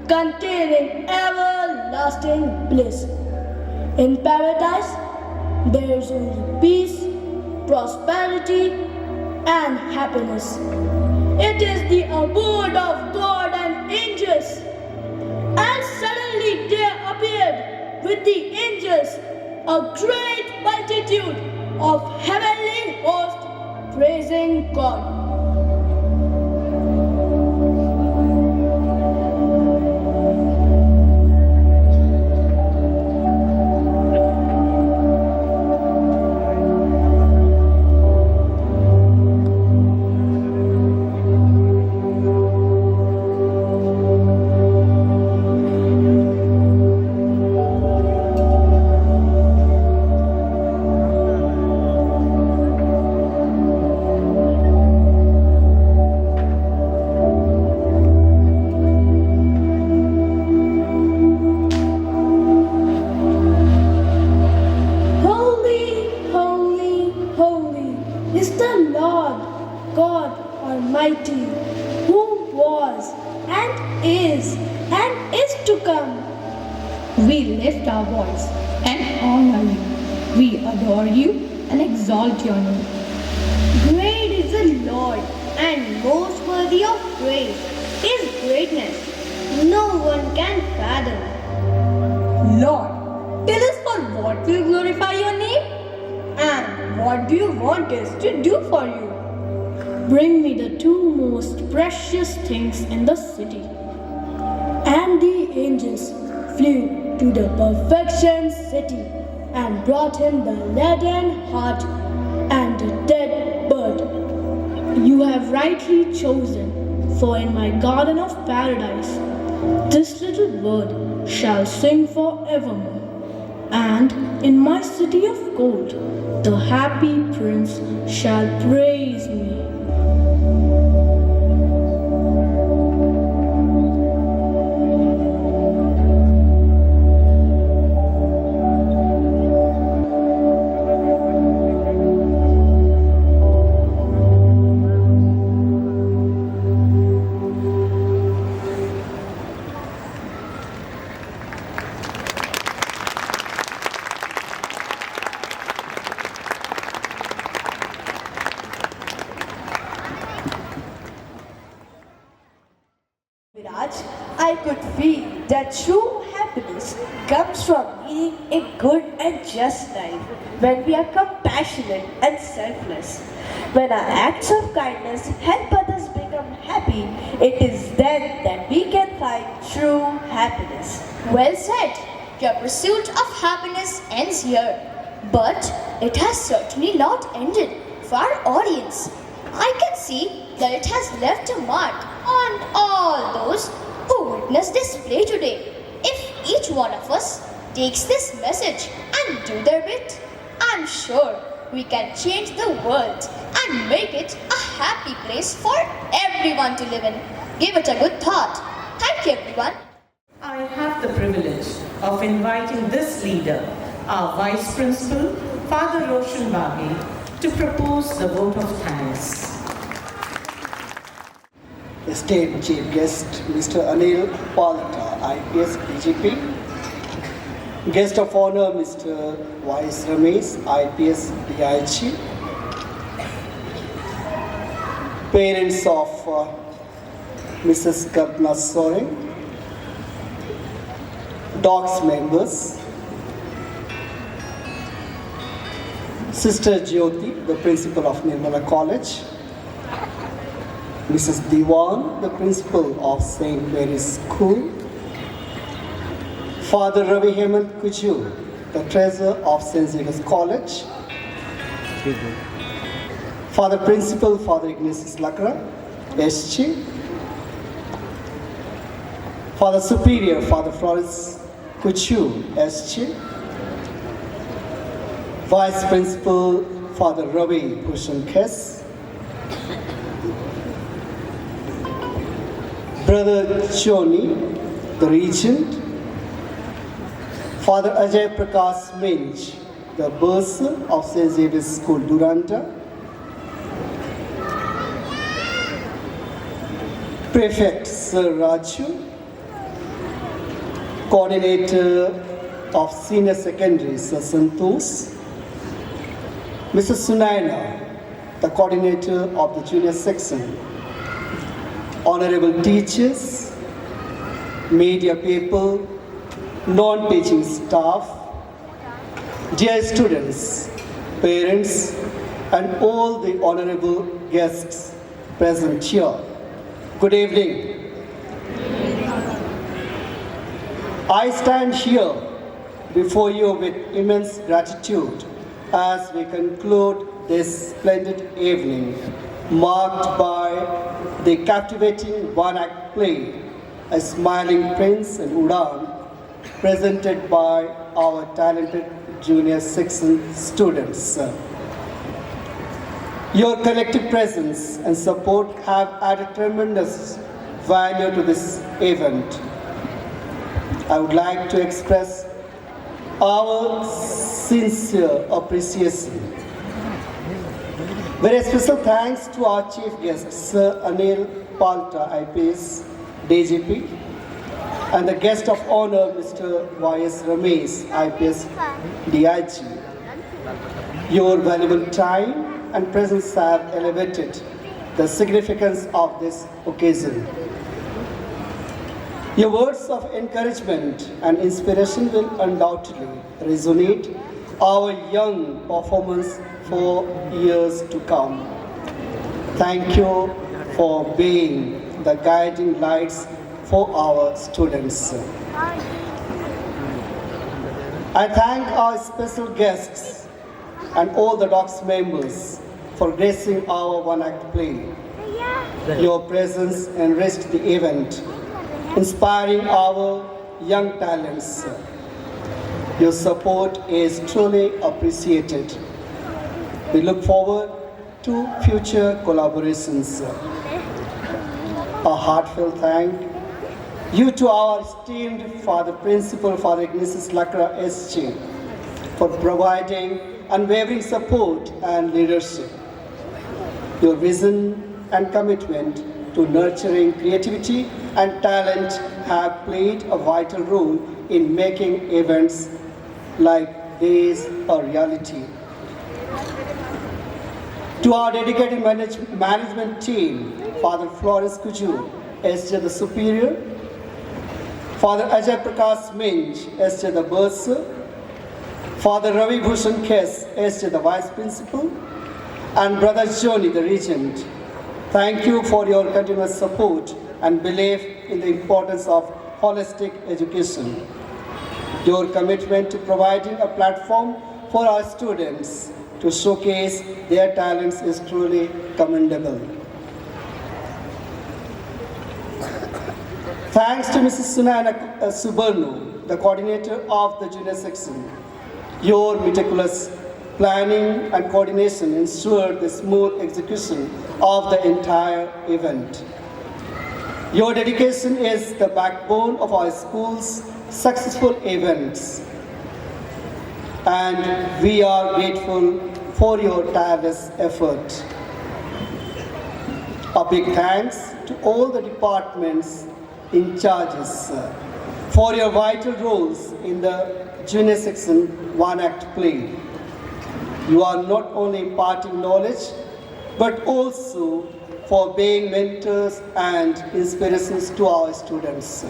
containing everlasting bliss. In paradise, there is only peace, prosperity, and happiness. It is the abode of God and angels. And suddenly there appeared with the angels a great multitude of heavenly hosts praising God. Almighty, who was and is to come. We lift our voice and honor you. We adore you and exalt your name. Great is the Lord and most worthy of praise. His greatness no one can fathom. Lord, tell us for what will glorify your name? And what do you want us to do for you? Bring me the two most precious things in the city. And the angels flew to the perfection city and brought him the leaden heart and the dead bird. You have rightly chosen, for in my garden of paradise this little bird shall sing forevermore. And in my city of gold the happy prince shall praise me. Viraj, I could feel that true happiness comes from leading a good and just life when we are compassionate and selfless. When our acts of kindness help others become happy, it is then that we can find true happiness. Well said. Your pursuit of happiness ends here. But it has certainly not ended for our audience. I can see that it has left a mark on all those who witnessed this play today. If each one of us takes this message and do their bit, I'm sure we can change the world and make it a happy place for everyone to live in. Give it a good thought. Thank you, everyone. I have the privilege of inviting this leader, our Vice Principal, Father Roshan Baghi, to propose the vote of thanks. Esteemed Chief Guest, Mr. Anil Palta, IPS DGP. Guest of Honor, Mr. Y.S. Ramesh, IPS DIG. Parents of Mrs. Kalpana Soren. DOCS members. Sister Jyoti, the Principal of Nirmala College. Mrs. Diwan, the Principal of St. Mary's School. Father Ravi Hemant Kuju, the Treasurer of St. Xavier's College. Father Principal, Father Ignatius Lakra, SG. Father Superior, Father Florence Kuchu, SG. Vice Principal, Father Ravi Bhushan Kes. Brother Choni, the Regent. Father Ajay Prakash Minj, the Bursar of St. Xavier's School, Duranta. Prefect Sir Raju. Coordinator of Senior Secondary, Sir Santosh. Mrs. Sunaina, the Coordinator of the Junior Section. Honorable teachers, media people, non-teaching staff, dear students, parents, and all the honorable guests present here. Good evening. I stand here before you with immense gratitude as we conclude this splendid evening, marked by the captivating one-act play, A Smiling Prince in Udan, presented by our talented junior section students. Your collective presence and support have added tremendous value to this event. I would like to express our sincere appreciation. Very special thanks to our chief guest, Sir Anil Palta, IPS, DGP, and the guest of honor, Mr. Y.S. Ramesh, IPS, DIG. Your valuable time and presence have elevated the significance of this occasion. Your words of encouragement and inspiration will undoubtedly resonate our young performance for years to come. Thank you for being the guiding lights for our students. I thank our special guests and all the DOCS members for gracing our one-act play. Your presence enriched the event, inspiring our young talents. Your support is truly appreciated. We look forward to future collaborations. A heartfelt thank you to our esteemed Father Principal, Father Ignatius Lakra SJ, for providing unwavering support and leadership. Your vision and commitment to nurturing creativity and talent have played a vital role in making events like these a reality. To our dedicated management team, Father Florence Kuju, SJ the Superior, Father Ajay Prakash Minj, SJ the Bursar, Father Ravi Bhushan Kes, SJ the Vice Principal, and Brother Joni, the Regent. Thank you for your continuous support and belief in the importance of holistic education. Your commitment to providing a platform for our students to showcase their talents is truly commendable. Thanks to Mrs. Sunayana Subarnu, the coordinator of the junior section. Your meticulous planning and coordination ensured the smooth execution of the entire event. Your dedication is the backbone of our school's successful events, and we are grateful for your tireless effort. A big thanks to all the departments in charges for your vital roles in the junior section one-act play. You are not only imparting knowledge, but also for being mentors and inspirations to our students.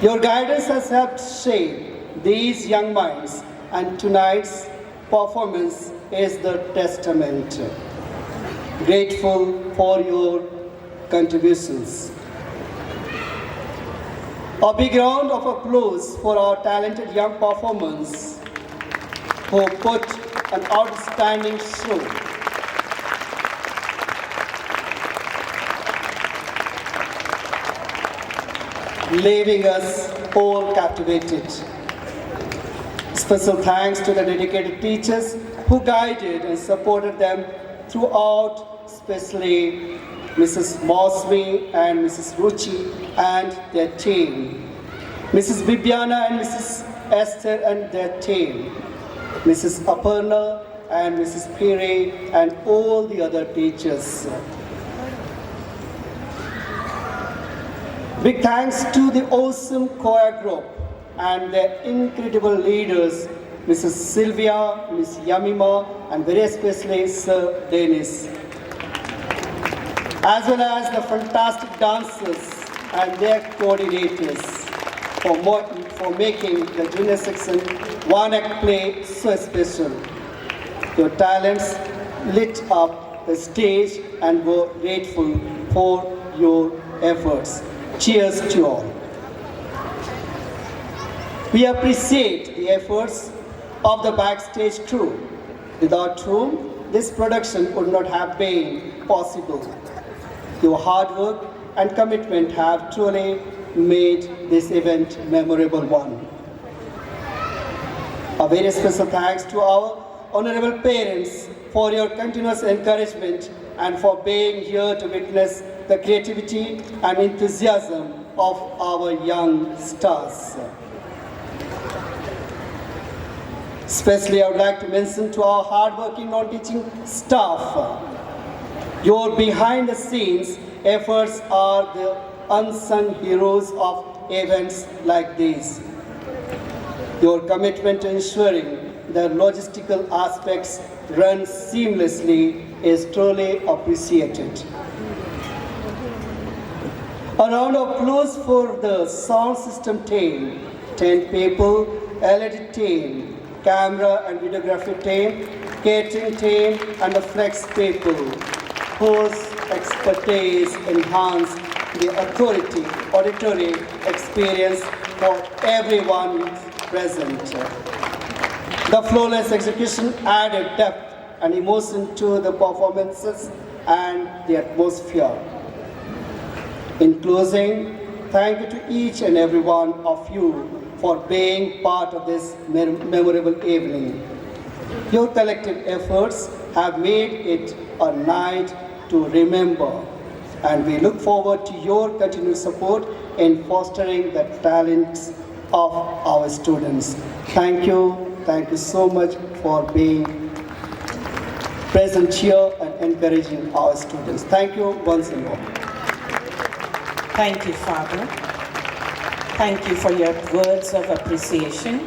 Your guidance has helped shape these young minds, and tonight's performance is the testament. Grateful for your contributions. A big round of applause for our talented young performers who put an outstanding show. Leaving us all captivated. Special thanks to the dedicated teachers who guided and supported them throughout, especially Mrs. Mosby and Mrs. Ruchi and their team, Mrs. Bibiana and Mrs. Esther and their team, Mrs. Aparna and Mrs. Pire and all the other teachers. Big thanks to the awesome choir group and their incredible leaders, Mrs. Sylvia, Ms. Yamima, and very especially Sir Dennis, as well as the fantastic dancers and their coordinators for making the junior section one-act play so special. Your talents lit up the stage and we're grateful for your efforts. Cheers to all. We appreciate the efforts of the backstage crew, without whom this production would not have been possible. Your hard work and commitment have truly made this event a memorable one. A very special thanks to our honorable parents for your continuous encouragement and for being here to witness the creativity and enthusiasm of our young stars. Especially I would like to mention to our hardworking non-teaching staff. Your behind the scenes efforts are the unsung heroes of events like these. Your commitment to ensuring the logistical aspects run seamlessly is truly appreciated. A A round of applause for the sound system team, 10 people, LED team, camera and videography team, catering team, and the flex people, whose expertise enhance the auditory experience for everyone present. The flawless execution added depth and emotion to the performances and the atmosphere. In closing, thank you to each and every one of you for being part of this memorable evening. Your collective efforts have made it a night to remember, and we look forward to your continued support in fostering the talents of our students. Thank you so much for being present here and encouraging our students. Thank you once more. Thank you, Father. Thank you for your words of appreciation.